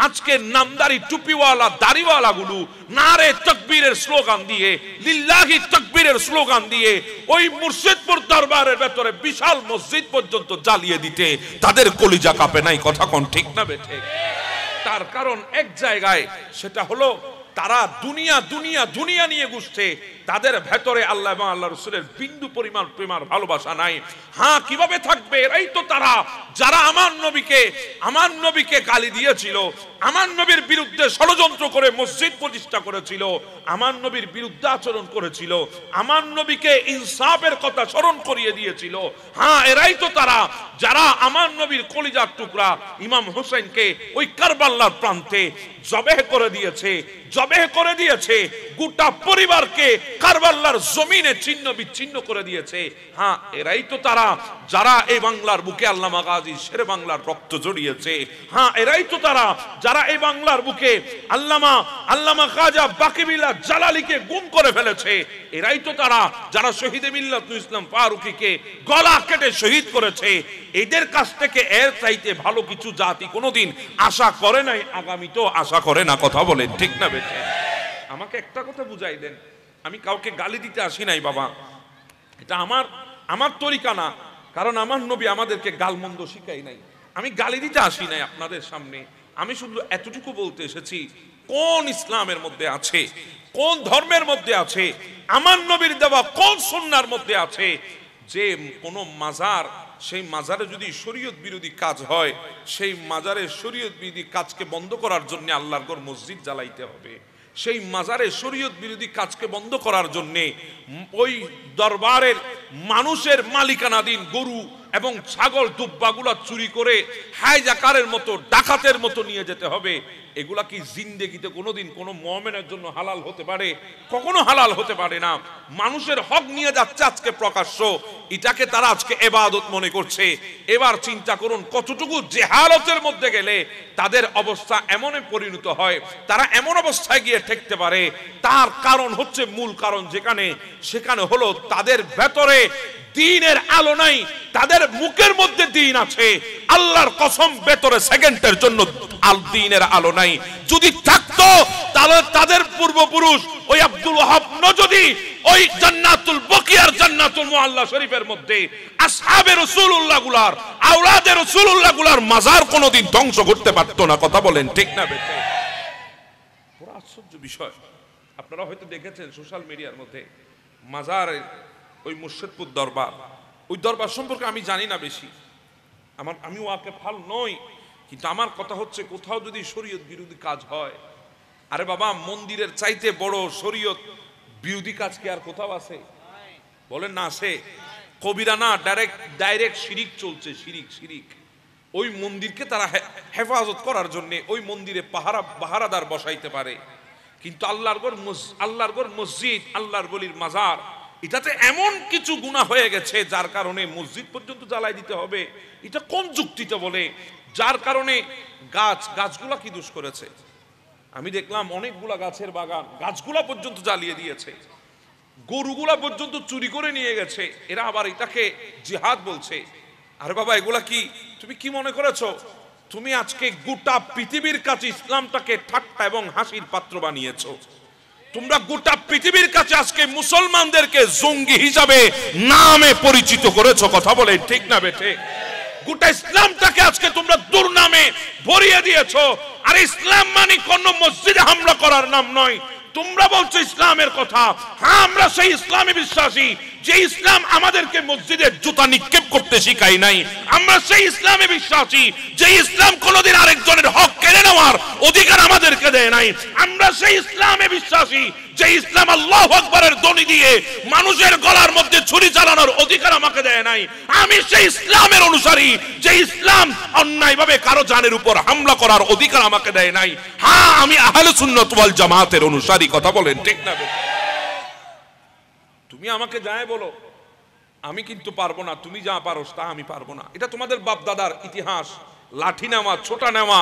আজকে নামদারি টুপিওয়ালা দাড়িওয়ালা গুলো নারে তাকবীরের স্লোগান দিয়ে, লিল্লাহি তাকবীরের স্লোগান দিয়ে ওই মুর্শিদপুর দরবারের ভেতরে বিশাল মসজিদ পর্যন্ত জ্বালিয়ে দিতে তাদের কলিজা কাঁপে নাই। কথা কোন ঠিক না বেঠে? তার কারণ এক জায়গায়, সেটা হলো তারা দুনিয়া দুনিয়া দুনিয়া নিয়ে ঘুরছে, তাদের ভেতরে আল্লাহ এবং আল্লাহ রাসূলের বিন্দু পরিমাণ প্রেমার ভালোবাসা নাই। হ্যাঁ, কিভাবে থাকবে? এরাই তো তারা যারা আমার নবীকে গালি দিয়েছিল, আমার নবীর বিরুদ্ধে ষড়যন্ত্র করে মসজিদ প্রতিষ্ঠা করেছিল, আমার নবীর বিরুদ্ধে আচরণ করেছিল, আমার নবীকে ইনসাফের কথা স্মরণ করিয়ে দিয়েছিল। হ্যাঁ, এরাই তো তারা যারা আমার নবীর কলিজার টুকরা ইমাম হোসেনকে ওই কারবালার প্রান্তে জবেহ করে দিয়েছে, গোটা পরিবারকে কারবালার জমিনে ছিন্ন বিচ্ছিন্ন করে দিয়েছে। হ্যাঁ, এরাই তো তারা যারা এই বাংলার বুকে আল্লামা গাজী শেরে বাংলার রক্ত জড়িয়েছে। হ্যাঁ, এরাই তো তারা যারা এই বাংলার বুকে আল্লামা খাজা বাকিবিল্লাহ জালালীকে গুম করে ফেলেছে। এরাই তো তারা যারা শহীদে মিল্লাতুল ইসলাম ফারুকীকে গলা কেটে শহীদ করেছে। এদের কাছ থেকে এর চাইতে ভালো কিছু জাতি কোনোদিন আশা করে নাই, আগামীতেও আশা করে না। কথা বলেন ঠিক না বেঠে? আমাকে একটা কথা বুঝাই দেন, আমি কাউকে গালি দিতে আসি নাই বাবা, এটা আমার তরিকা না। কারণ আমার নবী আমাদেরকে গালমন্দ শিখাই নাই। আমি গালি দিতে আসি নাই আপনাদের সামনে। আমি শুধু এতটুকু বলতে এসেছি, কোন ইসলামের মধ্যে আছে, কোন ধর্মের মধ্যে আছে, আমার নবীর দেওয়া কোন সুন্নাহর মধ্যে আছে যে কোন মাজার, সেই মাজারে যদি শরীয়ত বিরোধী কাজ হয়, সেই মাজারের শরীয়ত বিরোধী কাজকে বন্ধ করার জন্য আল্লাহর ঘর মসজিদ জ্বালাইতে হবে। সেই মাজারে শরীয়ত বিরোধী কাজকে বন্ধ করার জন্য ওই দরবারের মানুষের মালিকানাধীন গরু এবং ছাগল দুব্বাগুলা চুরি করে হাইজাকারের মতো, ডাকাতের মতো নিয়ে যেতে হবে। এগুলা কি জিন্দেগিতে কোনোদিন কোনো মুমিনের জন্য হালাল হতে পারে? কখনো হালাল হতে পারে না। মানুষের হক নিয়ে যাচ্ছে আজকে প্রকাশ্য, এটাকে তারা আজকে ইবাদত মনে করছে। এবার চিন্তা করুন কতটুকু জেহালতের মধ্যে গেলে তাদের অবস্থা এমনই পরিণত হয়, তারা এমন অবস্থায় গিয়ে ঠেকতে পারে। তার কারণ হচ্ছে, মূল কারণ সেখানে হলো তাদের ভেতরে দ্বীনের আলো নাই, তাদের মুখের মধ্যে দ্বীন আছে, আল্লাহর কসম ভেতরে সেকেন্ডের জন্য দ্বীনের আলো নাই। যদি থাকতো তাহলে তাদের পূর্বপুরুষ ওই আব্দুল ওয়াহাব নজদি ওই জান্নাতুল বকিয়ার জান্নাতুল মুআল্লা শরীফের মধ্যে আসহাবে রাসূলুল্লাহ গুলার, আওলাদে রাসূলুল্লাহ গুলার মাজার কোনোদিন ধ্বংস করতে পারতো না। কথা বলেন ঠিক না বেঠে? বড় আশ্চর্য বিষয়, আপনারা হয়তো দেখেছেন সোশ্যাল মিডিয়ার মধ্যে মাজারের ওই মুর্শিদপুর দরবার, ওই দরবার সম্পর্কে আমি জানি না বেশি, আমি ওয়াকিফাল নই, কিন্তু আমার কথা হচ্ছে কোথাও যদি শরীয়ত বিরোধী কাজ হয়, আরে বাবা মন্দিরের চাইতে বড় শরীয়ত বিরোধী কাজ কি আর কোথাও আছে? বলেন না আছে? কবিরা না, ডাইরেক্ট শিরিক চলছে, শিরিক। ওই মন্দিরকে তারা হেফাজত করার জন্য ওই মন্দিরে পাহারাদার বসাইতে পারে, কিন্তু আল্লাহর ঘর মসজিদ, আল্লাহর বলির মাজার, এটাতে এমন কিছু গুনাহ হয়ে গেছে যার কারণে মসজিদ পর্যন্ত জ্বালাই দিতে হবে। এটা কোন যুক্তিতে বলে? যার কারণে গাছগুলা কি দোষ করেছে? আমি দেখলাম অনেকগুলা গাছের বাগান, গাছগুলা পর্যন্ত জ্বালিয়ে দিয়েছে, গরুগুলা পর্যন্ত চুরি করে নিয়ে গেছে। এরা আবার এটাকে জিহাদ বলছে। আরে বাবা, এগুলা কি তুমি কি মনে করেছো? তুমি আজকে গোটা পৃথিবীর কাছে ইসলামটাকে ঠাট্টা এবং হাসির পাত্র বানিয়েছো। তোমরা গোটা পৃথিবীর কাছে আজকে মুসলমানদেরকে জঙ্গি হিসাবে নামে পরিচিত করেছো। কথা বলে ঠিক না বেঠে? গোটা ইসলামটাকে আজকে তোমরা দুর্নামে ভরিয়ে দিয়েছো। আর ইসলাম মানে কোন মসজিদে হামলা করার নাম নয়। তোমরা বলছো ইসলামের কথা, হ্যাঁ আমরা সেই ইসলামে বিশ্বাসী যে ইসলাম আমাদেরকে মসজিদে জুতা নিক্ষেপ করতে শিখাই নাই। আমরা সেই ইসলামে বিশ্বাসী যে ইসলাম কোনোদিন আরেকজনের হক কেড়ে নেওয়ার অধিকার আমাদেরকে দেয় নাই। আমরা সেই ইসলামে বিশ্বাসী যে ইসলাম আল্লাহু আকবারের ধ্বনি দিয়ে মানুষের গলার মধ্যে ছুরি চালানোর অধিকার আমাকে দেয় নাই। আমি সেই ইসলামের অনুসারী যে ইসলাম অন্যায়ভাবে কারো জানের উপর হামলা করার অধিকার আমাকে দেয় নাই। হ্যাঁ, আমি আহলে সুন্নাত ওয়াল জামাতের অনুসারী। কথা বলেন ঠিক না? তুমি আমাকে যায় বলো, আমি কিন্তু পারবো না। তুমি যা পারো তা আমি পারবো না। এটা তোমাদের বাপ দাদার ইতিহাস। লাঠি নেওয়া, ছোটা নেওয়া,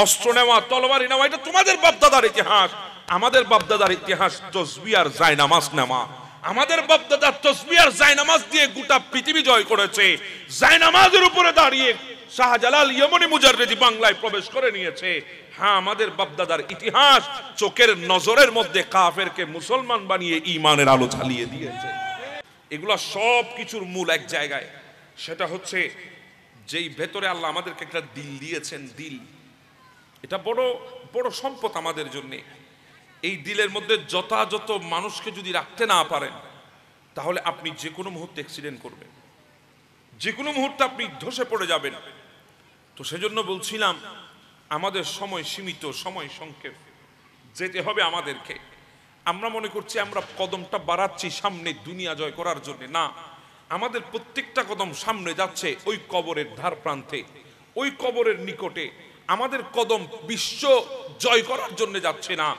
অস্ত্র নেওয়া, তলোয়ারি নেওয়া, এটা তোমাদের বাপ দাদার ইতিহাস। আমাদের বাপ দাদার ইতিহাস তাসবিহ আর জায়নামাজ নেওয়া। আমাদের বাপ দাদা তাসবিহ আর জায়নামাজ দিয়ে গোটা পৃথিবী জয় করেছে। জায়নামাজের উপরে দাঁড়িয়ে শাহজালাল ইয়েমনি মুজাররিদি বাংলায় প্রবেশ করে নিয়েছে। হ্যাঁ, আমাদের বাপদাদার ইতিহাস চোখের নজরের মধ্যে কাফেরকে মুসলমান বানিয়ে ঈমানের আলো জ্বালিয়ে দিয়েছে। এগুলা সব কিছুর মূল এক জায়গায়, সেটা হচ্ছে যেই ভেতরে আল্লাহ আমাদেরকে একটা দিল দিয়েছেন। দিল এটা বড় বড় সম্পদ আমাদের জন্য। এই দিলের মধ্যে যথাযথ মানুষকে যদি রাখতে না পারেন, তাহলে আপনি যে কোনো মুহূর্তে অ্যাক্সিডেন্ট করবেন, যে কোনো মুহূর্তে আপনি ধসে পড়ে যাবেন। তো সেজন্য বলছিলাম, আমাদের সময় সীমিত, সময় সংক্ষেপ, যেতে হবে আমাদেরকে। আমরা মনে করছি আমরা কদমটা বাড়াচ্ছি সামনে দুনিয়া জয় করার জন্য, না, আমাদের প্রত্যেকটা কদম সামনে যাচ্ছে ওই কবরের ধার প্রান্তে, ওই কবরের নিকটে। আমাদের কদম বিশ্ব জয় করার জন্য যাচ্ছে না,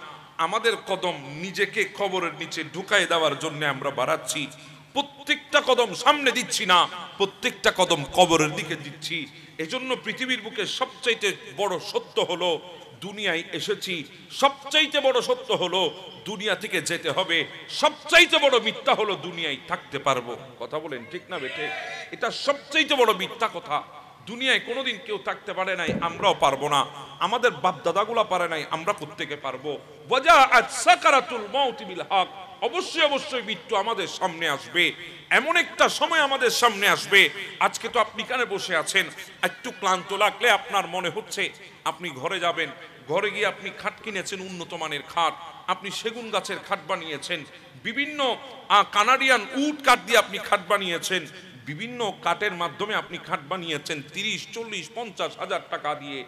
আমাদের কদম নিজেকে কবরের নিচে ঢুকাই দেওয়ার জন্য আমরা বাড়াচ্ছি। প্রত্যেকটা কদম সামনে দিচ্ছি না, প্রত্যেকটা কদম কবরের দিকে দিচ্ছি। এজন্য পৃথিবীর বুকে সবচাইতে বড় সত্য হলো দুনিয়ায় এসেছি, সবচাইতে বড় সত্য হলো দুনিয়া থেকে যেতে হবে, সবচাইতে বড় মিথ্যা হলো দুনিয়ায় থাকতে পারবো। কথা বলেন ঠিক না বেঠে? এটা সবচাইতে বড় মিথ্যা কথা। দুনিয়ায় কোনোদিন কেউ থাকতে পারে নাই, আমরাও পারবো না। আমাদের বাপ দাদাগুলা পারে নাই, আমরা প্রত্যেকে পারবো। ওয়াজাআত সাকারাতুল মাউতি বিল হক, অবশ্যই অবশ্যই মৃত্যু আমাদের সামনে আসবে। এমন একটা সময় আমাদের সামনে আসবে। আজকে তো আপনি কানে বসে আছেন, একটু ক্লান্ত লাগলে আপনার মনে হচ্ছে আপনি ঘরে যাবেন, ঘরে গিয়ে আপনি খাট কিনেছেন, উন্নত মানের খাট, আপনি সেগুন গাছের খাট বানিয়েছেন, বিভিন্ন কানাডিয়ান উড কাঠ দিয়ে আপনি খাট বানিয়েছেন, বিভিন্ন কাঠের মাধ্যমে আপনি খাট বানিয়েছেন 30, 40, 50 হাজার টাকা দিয়ে।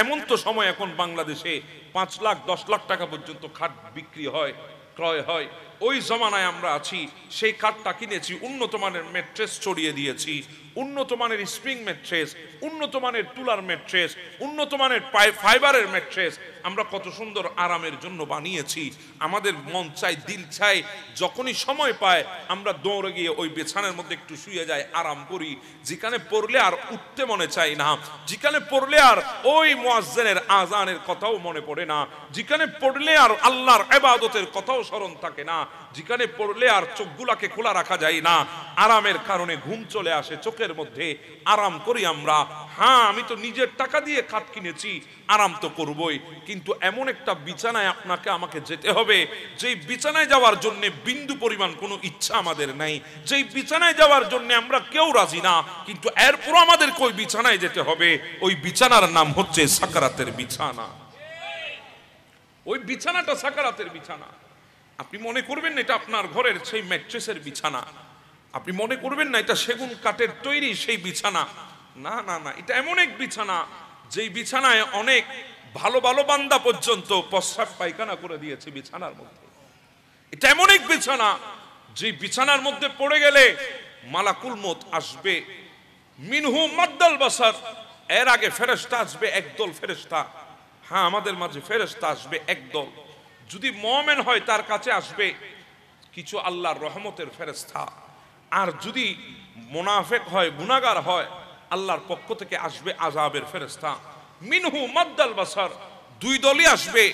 এমন তো সময় এখন বাংলাদেশে 5 লাখ 10 লাখ টাকা পর্যন্ত খাট বিক্রি হয়, ক্রয় হয়। ওই জমানায় আমরা আছি। সেই খাটটা কিনেছি, উন্নত মানের ম্যাট্রেস চড়িয়ে দিয়েছি, উন্নত মানের স্প্রিং ম্যাট্রেস, উন্নত মানের তুলার ম্যাট্রেস, উন্নত মানের ফাইবারের ম্যাট্রেস আমরা কত সুন্দর আরামের জন্য বানিয়েছি। আমাদের মন চাই, দিল চাই, যখনই সময় পায় আমরা দৌড়ে গিয়ে ওই বিছানার মধ্যে একটু শুয়ে যাই, আরাম করি। যেখানে পড়লে আর উঠতে মনে চাই না, যেখানে পড়লে আর ওই মুয়াজ্জিনের আজানের কথাও মনে পড়ে না, যেখানে পড়লে আর আল্লাহর ইবাদতের কথাও স্মরণ থাকে না, যেখানে পড়লে আর চোখগুলাকে খোলা রাখা যায় না, আরামের কারণে ঘুম চলে আসে চোখের মধ্যে, আরাম করি আমরা। হ্যাঁ, আমি তো নিজের টাকা দিয়ে খাট কিনেছি, আরাম তো করবই, কিন্তু এমন একটা বিছানায় আপনাকে আমাকে যেতে হবে যেই বিছানায় যাওয়ার জন্য বিন্দু পরিমাণ কোনো ইচ্ছা আমাদের নাই, যেই বিছানায় যাওয়ার জন্য আমরা কেউ রাজি না, কিন্তু এরপর আমাদের ওই বিছানায় যেতে হবে। ওই বিছানার নাম হচ্ছে সাকারাতের বিছানা। ওই বিছানাটা সাকারাতের বিছানা। আপনি মনে করবেন না এটা আপনার ঘরের সেই ম্যাট্রেসের বিছানা, আপনি মনে করবেন না এটা সেগুন কাঠের তৈরি সেই বিছানা। না না না, এটা এমন এক বিছানা যেই বিছানায় অনেক ভালো ভালো বান্দা পর্যন্ত প্রস্রাব পায়খানা করে দিয়েছে বিছানার মধ্যে। এটা এমন এক বিছানা যে বিছানার মধ্যে পড়ে গেলে মালাকুল মউত আসবে, মিনহু মাদ্দাল বাসার, এর আগে ফেরেশতা আসবে একদল ফেরেশতা। হ্যাঁ, আমাদের মাঝে ফেরেশতা আসবে একদল। যদি মুমিন হয় তার কাছে আসবে কিছু আল্লাহর রহমতের ফেরেশতা, আর যদি মুনাফিক হয়, গুনাহগার হয়, আল্লাহর পক্ষ থেকে আসবে আযাবের ফেরেশতা। মিনহু মাদ্দাল বাসার, দুই দলই আসবে।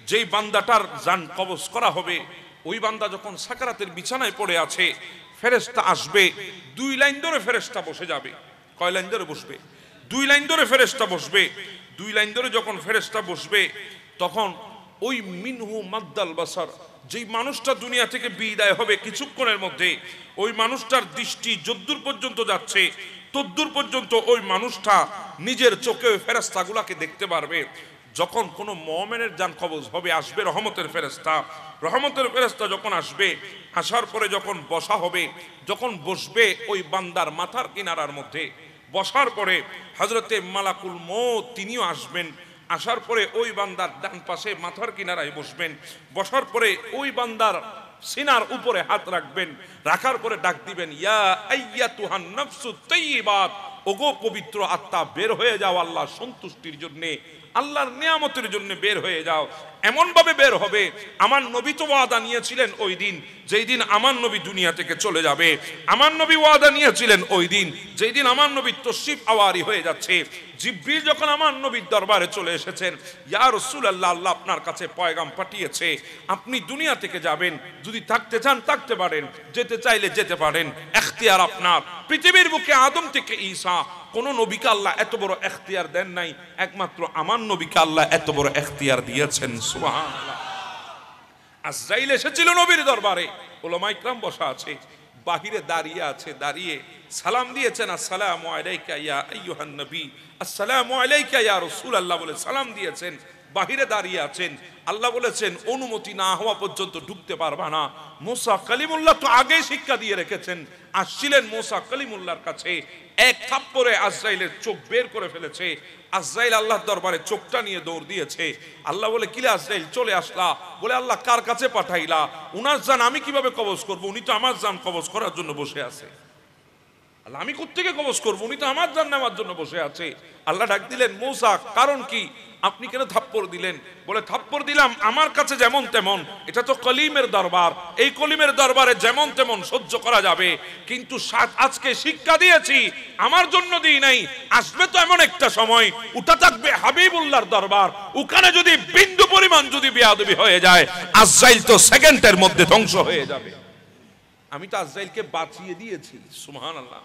যেই বান্দাটার জান কবজ করা হবে, ওই বান্দা যখন সাকারাতের বিছানায় পড়ে আছে, ফেরেশতা আসবে, 2 লাইন ধরে ফেরেশতা বসে যাবে। কয় লাইন ধরে বসবে? 2 লাইন ধরে ফেরেশতা বসবে। 2 লাইন ধরে যখন ফেরেশতা বসবে, তখন ওই মিনহু মাদ্দাল বাসার, যেই মানুষটা দুনিয়া থেকে বিদায় হবে কিছুক্ষণের মধ্যে, ওই মানুষটার দৃষ্টি যদ্দূর পর্যন্ত যাচ্ছে তদ্দূর পর্যন্ত ওই মানুষটা নিজের চোখে ফেরেশতাগুলোকে দেখতে পারবে। যখন কোনো মুমিনের জান কবজ হবে, আসবে রহমতের ফেরেশতা। রহমতের ফেরেশতা যখন আসবে, আসার পরে যখন বসা হবে, যখন বসবে ওই বান্দার মাথার কিনারার মধ্যে, বসার পরে হযরতে মালাকুল মউত তিনিও আসবেন। আসার পরে ওই বান্দার ডান পাশে মাথার কিনারায় বসবেন। বসার পরে ওই বান্দার সিনার উপরে হাত রাখবেন, রাখার পরে ডাক দিবেন, ইয়া আইয়াতুহান নাফসুত তাইয়্যিবাত, ওগো পবিত্র আত্মা, বের হয়ে যাও আল্লাহর সন্তুষ্টির জন্য, আল্লাহর নিয়ামতের জন্য বের হয়ে যাও। এমন ভাবে বের হবে, আমার নবী তো ওয়াদা নিয়েছিলেন ওই দিন যেই দিন আমার নবী দুনিয়া থেকে চলে যাবে, আমার নবী ওয়াদা নিয়েছিলেন ওই দিন যেই দিন আমার নবী তশরিফ আওয়ারি হয়ে যাচ্ছে। জিবরিল যখন আমার নবীর দরবারে চলে এসেছেন, ইয়া রাসূলুল্লাহ, আল্লাহ আপনার কাছে পয়গাম পাঠিয়েছে, আপনি দুনিয়া থেকে যাবেন, যদি থাকতে চান থাকতে পারেন, যেতে চাইলে যেতে পারেন, এখতিয়ার আপনার। পৃথিবীর বুকে আদম থেকে ঈসা কোন নবীকে আল্লাহ এত বড় এখতিয়ার দেন নাই, একমাত্র আমার নবীকে আল্লাহ এত বড় এখতিয়ার দিয়েছেন। সুবহানাল্লাহ। আজরাইল এসেছিল নবীর দরবারে, উলামা ইকরাম বসা আছে, বাহিরে দাঁড়িয়ে আছে, দাঁড়িয়ে সালাম দিয়েছেন, আসসালামু আলাইকা ইয়া আইয়ুহান নবী, আসসালামু আলাইকা ইয়া রাসূলুল্লাহ বলে সালাম দিয়েছেন, বাহিরে দাঁড়িয়ে আছেন। আল্লাহ বলেছেন অনুমতি না হওয়া পর্যন্ত ঢুকতে পারবা না। মুসা কালিমুল্লাহ তো আগেই শিক্ষা দিয়ে রেখেছেন, আসছিলেন মুসা কালিমুল্লাহর কাছে, এক থাপ্পড়ে আজরাইলের চোখ বের করে ফেলেছে। আজরাইল আল্লাহর দরবারে চোখটা নিয়ে দৌড় দিয়েছে। আল্লাহ বলে, কিলে আজরাইল চলে আসলা? বলে, আল্লাহ কার কাছে পাঠাইলা? উনার জান আমি কিভাবে কবজ করব? উনি তো আমার জান কবজ করার জন্য বসে আছে। আল্লাহ, আমি কোত্থেকে কবজ করব? উনি তো আমার জান নেওয়ার জন্য বসে আছে। আল্লাহ ডাক দিলেন, মূসা কারণ কি? আপনি কেন থাপ্পড় দিলেন? বলে, থাপ্পড় দিলাম আমার কাছে যেমন তেমন, এটা তো কলিমের দরবার, এই কলিমের দরবারে যেমন তেমন সহ্য করা যাবে, কিন্তু আজকে শিক্ষা দিয়েছি, আমার জন্য দিই নাই, আসবে তো এমন একটা সময়, ওটা থাকবে হাবিবুল্লাহর দরবার, ওখানে যদি বিন্দু পরিমাণ যদি বেয়াদবি হয়ে যায়, আজরাইল তো সেকেন্ডের মধ্যে ধ্বংস হয়ে যাবে। আমি তো আজরাইলকে বাঁচিয়ে দিয়েছি। সুবহানাল্লাহ।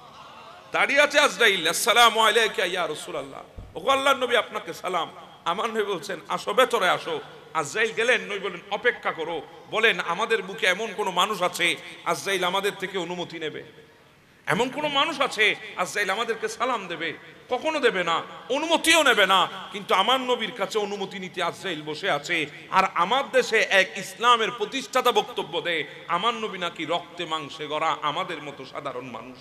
দাঁড়িয়ে আছে আজরাইল, আসসালামু আলাইকা ইয়া রাসূলুল্লাহ, ওগো আল্লাহর নবী আপনাকে সালাম। আমার নবী বলছেন, আসো ভেতরে আসো। আজরাইল গেলেন, নবী বলেন, অপেক্ষা করো। বলেন, আমাদের বুকে এমন কোন মানুষ আছে আজরাইল আমাদের থেকে অনুমতি নেবে? এমন কোন মানুষ আছে আজরাইল আমাদেরকে সালাম দেবে? কখনো দেবে না, অনুমতিও নেবে না। কিন্তু আমার নবীর কাছে অনুমতি নিতে আজরাইল বসে আছে। আর আমার দেশে এক ইসলামের প্রতিষ্ঠাতা বক্তব্য দেয়, আমার নবী নাকি রক্তে মাংসে গড়া আমাদের মতো সাধারণ মানুষ।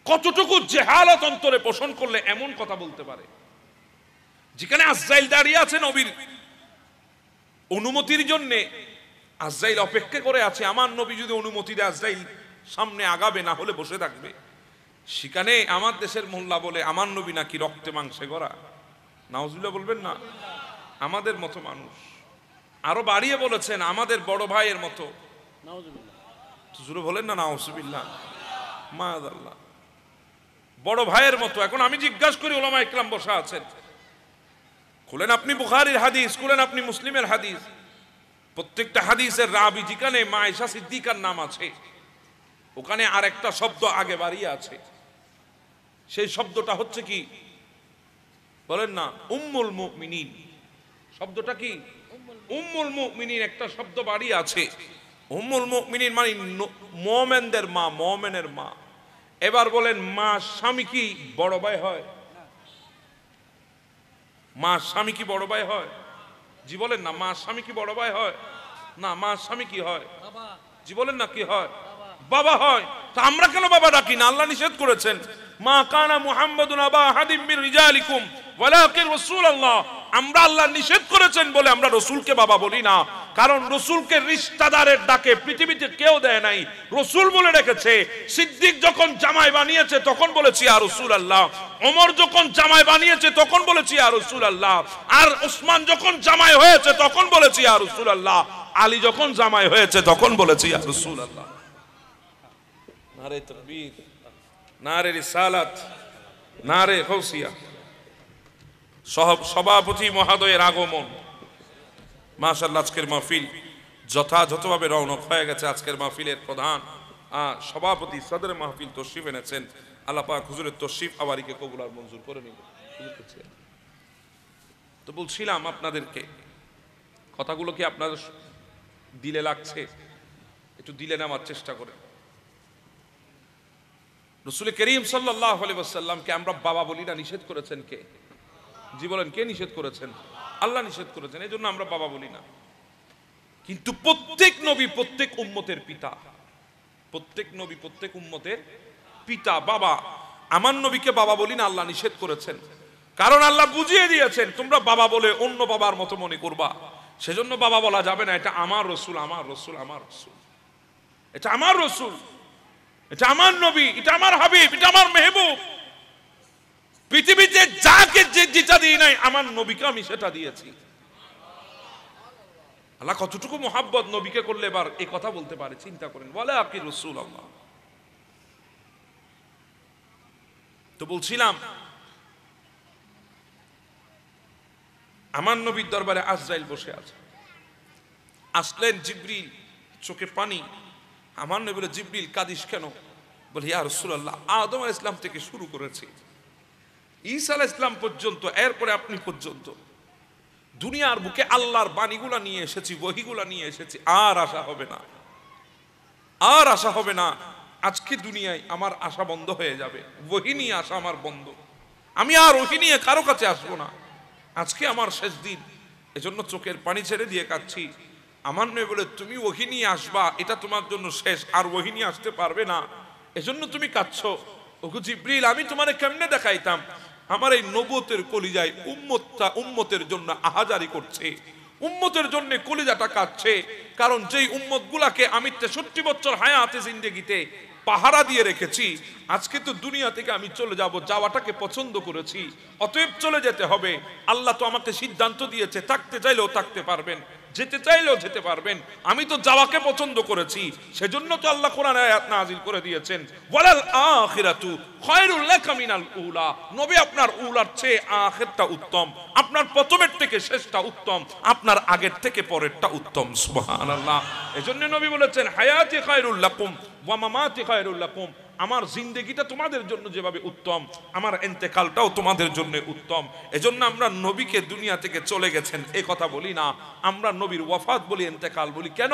কতটুকু জেহালত অন্তরে পোষণ করলে এমন কথা বলতে পারে? যেখানে আজরাইল দাঁড়িয়ে আছে নবীর অনুমতির জন্য, আজরাইল অপেক্ষা করে আছে, আমার নবী যদি অনুমতি দেয় আজরাইল সামনে আগাবে, না হলে বসে থাকবে। সেখানে আমার দেশের মোল্লা বলে আমার নবী নাকি রক্তে মাংসে গড়া। নাউজুবিল্লাহ বলবেন না? আমাদের মতো মানুষ। আরো বাড়িয়ে বলেছেন, আমাদের বড় ভাইয়ের মতো। নাউজুবিল্লাহ বলেন না? নাউজুবিল্লাহ। মাআযাল্লাহ, বড় ভাইয়ের মতো। এখন আমি জিজ্ঞাসা করি, উলামা ইকরাম বসা আছেন, খুলেন আপনি বুখারীর হাদিস, খুলেন আপনি মুসলিমের হাদিস, প্রত্যেকটা হাদিসের রাবি যেখানে মা আয়েশা সিদ্দিকার নাম আছে, ওখানে আর একটা শব্দ আগে বাড়িয়ে আছে। সেই শব্দটা হচ্ছে কি বলেন না? উম্মুল মুমিনিন। শব্দটা কি? উম্মুল মুমিনিন। একটা শব্দ বাড়িয়ে আছে। উম্মুল মুমিনিন মানে মুমিনদের মা, মুমিনের মা। এবার বলেন, মা স্বামী কি বড় ভাই হয়? মা স্বামী কি বড় ভাই হয়? জি বলেন না। মা স্বামী কি বড় ভাই হয়? না। মা স্বামী কি হয়? জি বলেন না, কি হয়? বাবা হয়। তা আমরা কেন বাবা ডাকি না? আল্লাহ নিষেধ করেছেন, মা কানা মুহাম্মাদুন আবা আহাদিম মির রিজালিকুম ওয়ালাকিন রাসূলুল্লাহ। আমরা আল্লাহ নিষেধ করেছেন বলে আমরা রাসূলকে বাবা বলি না, কারণ রাসূলকে রিশতাদারের ডাকে পৃথিবীতে কেউ দেয় নাই, রাসূল বলে রেখেছে। সিদ্দিক যখন জামাই বানিয়েছে তখন বলেছি ইয়া রাসূলুল্লাহ, ওমর যখন জামাই বানিয়েছে তখন বলেছি ইয়া রাসূলুল্লাহ, আর ওসমান যখন জামাই হয়েছে তখন বলেছি ইয়া রাসূলুল্লাহ, আলী যখন জামাই হয়েছে তখন বলেছি ইয়া রাসূলুল্লাহ। নারে তাকবীর, নারে রিসালাত, নারে গৌসিয়া। সভাপতি মহোদয়ের আগমন, মাশাআল্লাহ, আজকের মাহফিল যথাযথভাবে রওনক হয়ে গেছে। আজকের মাহফিলের প্রধান সভাপতি সদর মাহফিল তশরিফ এনেছেন। আল্লাহ পাক হুজুরের তশরিফ আওয়ারিকে কবুল আর মঞ্জুর করে নিন। তো বলছিলাম আপনাদেরকে, কথাগুলো কি আপনাদের দিলে লাগছে? একটু দিলে নেওয়ার চেষ্টা করেন। রাসূল করিম সাল্লাল্লাহু আলাইহি ওয়াসাল্লামকে আমরা বাবা বলি না, নিষেধ করেছেন কে? জি বলেন, কে নিষেধ করেছেন? আল্লাহ নিষেধ করেছেন, এই জন্য আমরা বাবা বলি না। কিন্তু প্রত্যেক নবী প্রত্যেক উম্মতের পিতা, প্রত্যেক নবী প্রত্যেক উম্মতের পিতা, বাবা। আমার নবীকে বাবা বলি না, আল্লাহ নিষেধ করেছেন। কারণ আল্লাহ বুঝিয়ে দিয়েছেন, তোমরা বাবা বলে অন্য বাবার মতো মনে করবা, সেজন্য বাবা বলা যাবে না। এটা আমার রাসূল, আমার রাসূল, আমার রাসূল, এটা আমার রাসূল, এটা আমার নবী, এটা আমার হাবিব, এটা আমার মেহবুব। পৃথিবীতে যাকে যেটা দিই নাই, আমার নবীকে আমি সেটা দিয়েছি। আল্লাহ কতটুকু মোহাব্বত নবীকে করলে এবার এই কথা বলতে পারে, চিন্তা করেন। বলে আকি রাসূলুল্লাহ। তো বলছিলাম আমার নবীর দরবারে আজরাইল বসে আছে। আসলেন জিবরিল, চোখে পানি। আমার নবী বলে, জিবরিল কাঁদিস কেন? বলে, ইয়া রাসূলুল্লাহ, আদম আলাইহিস সালাম থেকে শুরু করেছি ঈসা আলাইহিস সালাম পর্যন্ত, এরপরে আপনি পর্যন্ত দুনিয়ার বুকে আল্লাহর বাণীগুলা নিয়ে এসেছি, ওহীগুলা নিয়ে এসেছি। আর আশা হবে না, আর আশা হবে না। আজকে দুনিয়ায় আমার আশা বন্ধ হয়ে যাবে, ওহী নিয়ে আশা আমার বন্ধ। আমি আর ওহী নিয়ে কারো কাছে আসবো না। আজকে আমার শেষ দিন, এজন্য চোখের পানি ছেড়ে দিয়ে কাঁদছি। আমার নবী বলে, তুমি ওহী নিয়ে আসবা, এটা তোমার জন্য শেষ, আর ওহী নিয়ে আসতে পারবে না, এজন্য তুমি কাঁদছো। ওগো জিবরিল, আমি তোমারে কেমনে দেখাইতাম আমার এই নবুয়তের কলিজায় উম্মতের জন্য আহাজারি করছে, উম্মতের জন্য কলিজাটা কাঁদছে। কারণ যেই উম্মত গুলাকে আমি 63 বছর হায়াতে জিন্দেগিতে পাহারা দিয়ে রেখেছি, আজকে তো দুনিয়া থেকে আমি চলে যাব, যাওয়াটাকে পছন্দ করেছি, অতএব চলে যেতে হবে। আল্লাহ তো আমাকে সিদ্ধান্ত দিয়েছে, থাকতে চাইলেও থাকতে পারবেন, যেতে চাইলেও যেতে পারবেন। আমি তো যাওয়াকে পছন্দ করেছি, সেজন্য তো আল্লাহ কোরআনে আয়াত নাযিল করে দিয়েছেন, ওয়ালাল আখিরাতু খায়রুল লাকা মিনাল উলা। নবী, আপনার উলার চেয়ে আখিরটা উত্তম, আপনার প্রথমের থেকে শেষটা উত্তম, আপনার আগের থেকে পরেরটা উত্তম। সুবহানাল্লাহ। এজন্য নবী বলেছেন, হায়াতি খায়রুল লাকুম ওয়া মামাতি খায়রুল লাকুম। আমার জিন্দেগিটা তোমাদের জন্য যেভাবে উত্তম, আমার ইন্তেকালটাও তোমাদের জন্য উত্তম। এজন্য আমরা নবীকে দুনিয়া থেকে চলে গেছেন এ কথা বলি না, আমরা নবীর ওয়াফাত বলি, ইন্তেকাল বলি। কেন?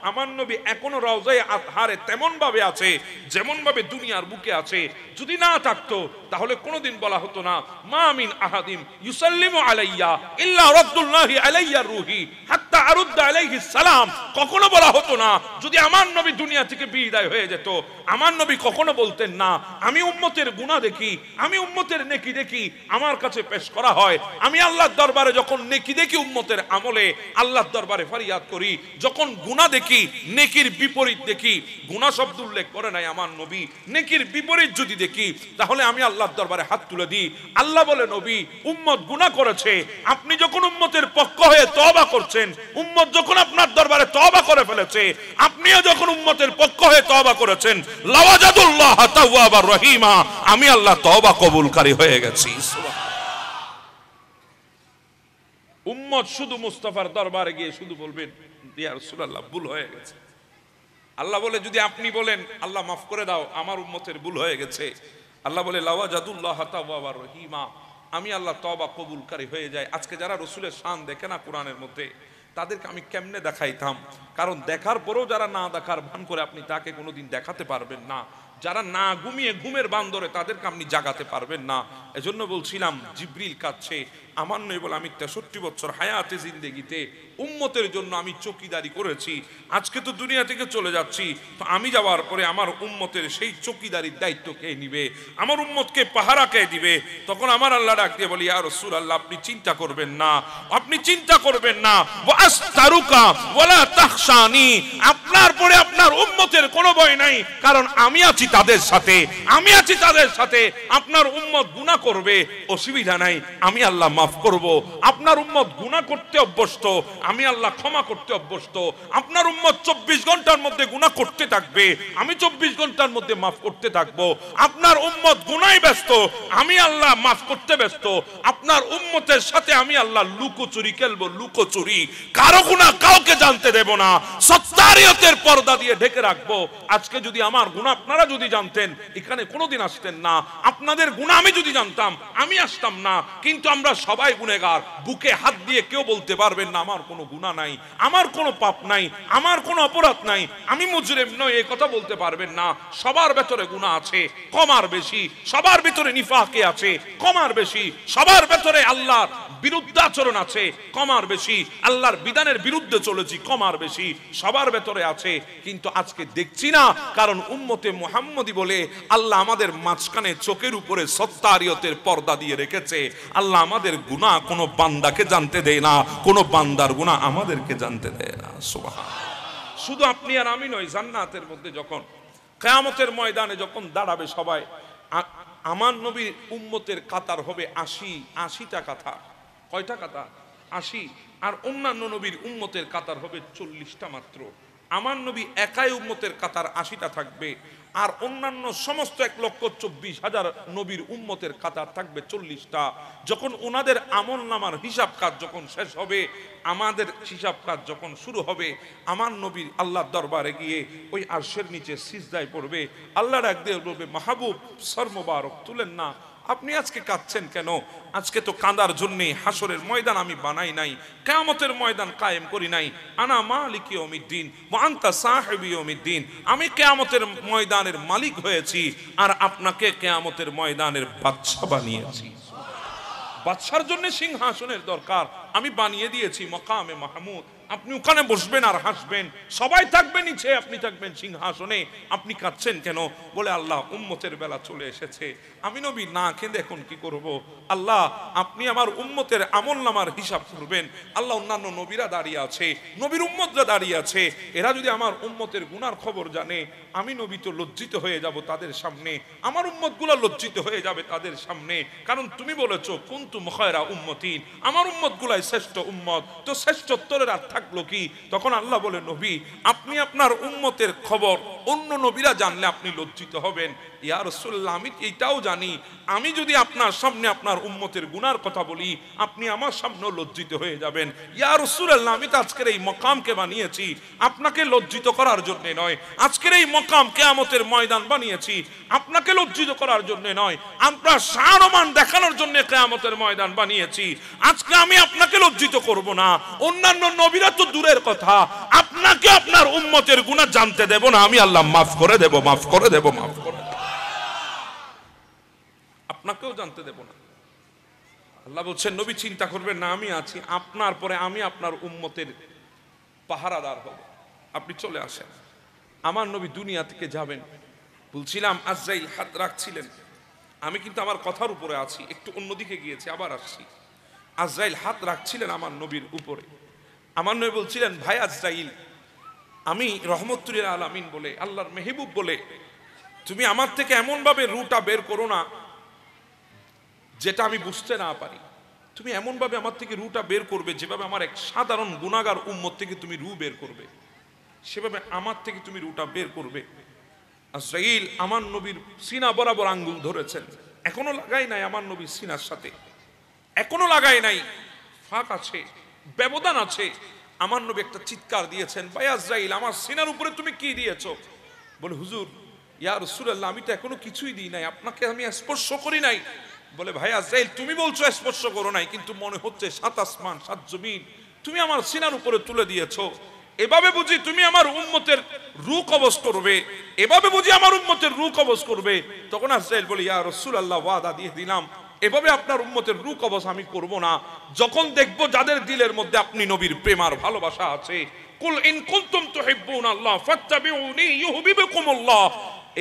আমার নবী এখনো রওজায়ে আতহারে তেমন ভাবে আছে যেমন ভাবে দুনিয়ার বুকে আছে। যদি না থাকতো তাহলে কোনোদিন বলা হতো না, মা মিন আহাদিন ইউসাল্লিমু আলাইয়া ইল্লা রাদ্দুল্লাহি আলাইয়া রূহি হাত্তা আরুদ্দা আলাইহিস সালাম। কখনো বলা হতো না, যদি আমার নবী দুনিয়া থেকে বিদায় হয়ে যেত, আমার নবী কখনো বলতেন না, আমি উম্মতের গুনাহ দেখি, আমি উম্মতের নেকি দেখি, আমার কাছে পেশ করা হয়। আমি আল্লাহর দরবারে যখন নেকি দেখি উম্মতের আমলে, আল্লাহর দরবারে ফরিয়াদ করি। যখন গুনাহ দেখি, নেকির বিপরীত দেখি, গুনাহ শব্দ উল্লেখ করে নাই আমার নবী, নেকির বিপরীত যদি দেখি তাহলে আমি আল্লাহর দরবারে হাত তুলে দিই। আল্লাহ বলে, নবী, উম্মত গুনাহ করেছে, আপনি যখন উম্মতের পক্ষ হয়ে তওবা করছেন, উম্মত যখন আপনার দরবারে তওবা করে ফেলেছে, আপনিও যখন উম্মতের পক্ষ হয়ে তওবা করেছেন, লাওয়াজাদুল্লাহ তাওয়াবার রহিমা, আমি আল্লাহ তওবা কবুলকারী হয়ে গেছি। উম্মত শুধু মুস্তাফার দরবারে গিয়ে শুধু বলবেন, ইয়া রাসূলুল্লাহ, ভুল হয়ে গেছে। আল্লাহ বলে, যদি আপনি বলেন আল্লাহ মাফ করে দাও, আমার উম্মতের ভুল হয়ে গেছে, আল্লাহ বলে, লাওয়াজাদুল্লাহ তাওয়াবার রহিমা, আমি আল্লাহ তওবা কবুলকারী হয়ে যায়। আজকে যারা রাসূলের শান দেখে না কোরআনের মধ্যে, তাদেরকে আমি কেমনে দেখাইতাম? কারণ দেখার পরেও যারা না দেখার ভান করে, আপনি তাকে কোনোদিন দেখাতে পারবেন না। যারা না ঘুমিয়ে ঘুমের বান্দরে, তাদেরকে আপনি জাগাতে পারবেন না। এজন্য বলছিলাম, জিবরিল কাঁদছে। আমার নবী বলে, আমি 63 বছর হায়াতে জিন্দেগিতে উম্মতের জন্য আমি চৌকিদারি করেছি। আজকে তো দুনিয়া থেকে চলে যাচ্ছি, তো আমি যাওয়ার পরে আমার উম্মতের সেই চৌকিদারির দায়িত্ব কে নিবে? আমার উম্মতকে পাহারা কে দিবে? তখন আমার আল্লাহ ডাক দিয়ে বলি, ইয়া রাসূলুল্লাহ, আপনি চিন্তা করবেন না, আপনি চিন্তা করবেন না। ওয়াস্তারুকা ওয়ালা তাখশানি, আপনার পরে আপনার উম্মতের কোনো ভয় নাই, কারণ আমি আছি তাদের সাথে, আমি আছি তাদের সাথে। আপনার উম্মত গুনাহ করবে, অসুবিধা নাই, আমি আল্লাহ মাফ করব। আপনার উম্মত গুনাহ করতে অভ্যস্ত, আমি আল্লাহ ক্ষমা করতে অভ্যস্ত। আপনার উম্মত 24 ঘন্টার মধ্যে গুনাহ করতে থাকবে, আমি 24 ঘন্টার মধ্যে মাফ করতে থাকবো। আপনার উম্মত গুনাহে ব্যস্ত, আমি আল্লাহ মাফ করতে ব্যস্ত। আপনার উম্মতের সাথে আমি আল্লাহ লুকোচুরি খেলবো, লুকোচুরি, কারো গুনাহ কাউকে জানতে দেব না, সত্তারিয়তের পর্দা দিয়ে ঢেকে রাখবো। আজকে যদি আমার গুনাহ আপনারা যদি জানতেন, এখানে কোনোদিন আসতেন না। আপনাদের গুনাহ আমি যদি জানতাম, আমি আসতাম না। কিন্তু আমরা সবাই গুনেহগার, বুকে হাত দিয়ে কেউ বলতে পারবেন না আমার কোনো গুনাহ নাই, আমার কোনো পাপ নাই, আমার কোনো অপরাধ নাই, আমি মুজরিম নই, এই কথা বলতে পারবেন না। সবার ভেতরে গুনাহ আছে, কম আর বেশি। সবার ভিতরে নিফাকে আছে, কম আর বেশি। সবার ভেতরে আল্লাহর বিরুদ্ধাচরণ আছে, কম আর বেশি। আল্লাহর বিধানের বিরুদ্ধে চলেছি, কম আর বেশি। সবার ভেতরে আছে, কিন্তু আজকে দেখছি না। কারণ উম্মতে মুহাম্মদী বলে আল্লাহ আমাদের মাঝখানে চোখের উপরে সত্তারিয়তের পর্দা দিয়ে রেখেছে। আল্লাহ আমাদের গুনাহ কোনো বান্দাকে জানতে দেয় না, কোনো বান্দার গুনাহ আমাদেরকে জানতে দেয় না। সুবহানাল্লাহ। শুধু আপনি আর আমি নয়, জান্নাতের মধ্যে যখন কিয়ামতের ময়দানে যখন দাঁড়াবে সবাই, আমার নবীর উম্মতের কাতার হবে ৮০টা কাতার। কয়টা কাতার? ৮০। আর অন্যান্য নবীর উম্মতের কাতার হবে ৪০টা মাত্র। আমার নবী একাই উম্মতের কাতার ৮০টা থাকবে, আর অন্যান্য সমস্ত ১,২৪,০০০ নবীর উম্মতের কাতার থাকবে ৪০টা। যখন ওনাদের আমল নামার হিসাব কাজ যখন শেষ হবে, আমাদের হিসাব কাজ যখন শুরু হবে, আমার নবীর আল্লাহর দরবারে গিয়ে ওই আরশের নিচে সিজদায় পড়বে। আল্লাহ ডাক দিয়ে বলবে, মাহবুব সর মোবারক তুলেন না, আপনি আজকে কাঁদছেন কেন? আজকে তো কাঁদার জন্যে হাসরের ময়দান আমি বানাই নাই, কিয়ামতের ময়দান কায়েম করি নাই। আনা মালিক ইয়াউমিদ্দিন ওয়া আনতা সাহিবু ইয়াউমিদ্দিন, আমি কিয়ামতের ময়দানের মালিক হয়েছি আর আপনাকে কিয়ামতের ময়দানের বাদশা বানিয়েছি। বাদশার জন্য সিংহাসনের দরকার, আমি বানিয়ে দিয়েছি মকামে মাহমুদ। আপনি ওখানে বসবেন আর হাসবেন, সবাই থাকবে নিচে, আপনি থাকবেন সিংহাসনে। আপনি কাঁদছেন কেন? বলে আল্লাহ উম্মতের বেলা চলে এসেছে, আমি নবী না কেঁদে এখন কি করব? আল্লাহ আপনি আমার উম্মতের আমল নামার হিসাব করবেন। আল্লাহ অন্যান্য নবীরা দাঁড়িয়ে আছে, নবীর উম্মতরা দাঁড়িয়ে আছে, এরা যদি আমার উম্মতের গুনার খবর জানে, আমি নবী তো লজ্জিত হয়ে যাব তাদের সামনে, আমার উম্মতগুলো লজ্জিত হয়ে যাবে তাদের সামনে। কারণ তুমি বলেছো কুনতুম খায়রা উম্মতিন, আমার উম্মতগুলাই শ্রেষ্ঠ উম্মত, তো শ্রেষ্ঠত্বের আর থাকলো কি? তখন আল্লাহ বলে, নবী আপনি আপনার উম্মতের খবর অন্য নবীরা জানলে আপনি লজ্জিত হবেন। ইয়া রাসূলুল্লাহ আমি এটাও জানি, আমি যদি আপনার সামনে আপনার উম্মতের গুনার কথা বলি, আপনি আমার সামনেও লজ্জিত হয়ে যাবেন। ইয়া রাসূলুল্লাহ আমি তো আজকের এই মকামকে বানিয়েছি আপনাকে লজ্জিত করার জন্য নয়, আজকের এই মকাম কিয়ামতের ময়দান বানিয়েছি আপনাকে লজ্জিত করার জন্য নয়, আমরা শান দেখানোর জন্য কিয়ামতের ময়দান বানিয়েছি। আজকে আমি আপনাকে লজ্জিত করব না, অন্যান্য নবীরা তো দূরের কথা, আপনাকে আপনার উম্মতের গুনাহ জানতে দেব না, আমি আল্লাহ মাফ করে দেব, মাফ করে দেব, মাফ করে দেব, আপনাকেও জানতে দেব না। আল্লাহ বলছেন নবী চিন্তা করবেন না, আমি আছি, আপনার পরে আমি আপনার উম্মতের পাহারাদার হব, আপনি চলে আসেন। আমার নবী দুনিয়া থেকে যাবেন, বলছিলাম আজরাইল হাত রাখছিলেন, আমি কিন্তু আমার কথার উপরে আছি, একটু অন্যদিকে গিয়েছি, আবার আসছি। আজরাইল হাত রাখছিলেন আমার নবীর উপরে, আমার নবী বলছিলেন, ভাই আজরাইল আমি রহমতুল আলামিন বলে, আল্লাহর মেহবুব বলে, তুমি আমার থেকে এমন ভাবে রুটা বের করো না যেটা আমি বুঝতে না পারি, তুমি এমন ভাবে আমার থেকে রুটা বের করবে যেভাবে আমার এক সাধারণ গুনাহগার উম্মত থেকে তুমি রু বের করবে, সেভাবে আমার থেকে তুমি রুটা বের করবে। আজরাইল আমার নবীর সিনা বরাবর আঙ্গুল ধরেছেন, এখনো লাগাই নাই আমার নবীর সিনার সাথে, এখনো লাগাই নাই, ফাঁক আছে, ব্যবধান আছে। আমার নবী একটা চিৎকার দিয়েছেন, ভাই আজরাইল আমার সিনার উপরে তুমি কি দিয়েছো? বলে হুজুর ইয়া রাসূলুল্লাহ আমি তো এখনো কিছুই দিই নাই, আপনাকে আমি স্পর্শ করি নাই। বলে ভাই আজরাইল তুমি বলছো স্পর্শ করো নাই, কিন্তু মনে হচ্ছে ৭ আসমান ৭ জমিন তুমি আমার সিনার উপরে তুলে দিয়েছো, এভাবে বুঝি তুমি আমার উম্মতের রূহ কবজ করবে, এভাবে বুঝি আমার উম্মতের রূহ কবজ করবে? তখন আজরাইল বলে ইয়া রাসূলুল্লাহ ওয়াদা দিয়ে দিলাম, এভাবে আপনার উম্মতের রূহ কবজ আমি করব না, যখন দেখবো যাদের দিলের মধ্যে আপনি নবীর প্রেম আর ভালোবাসা আছে। কুল ইন কুনতুম তুহিব্বুনাল্লাহ ফাত্তাবিউনি ইউহিব্বুকুমুল্লাহ,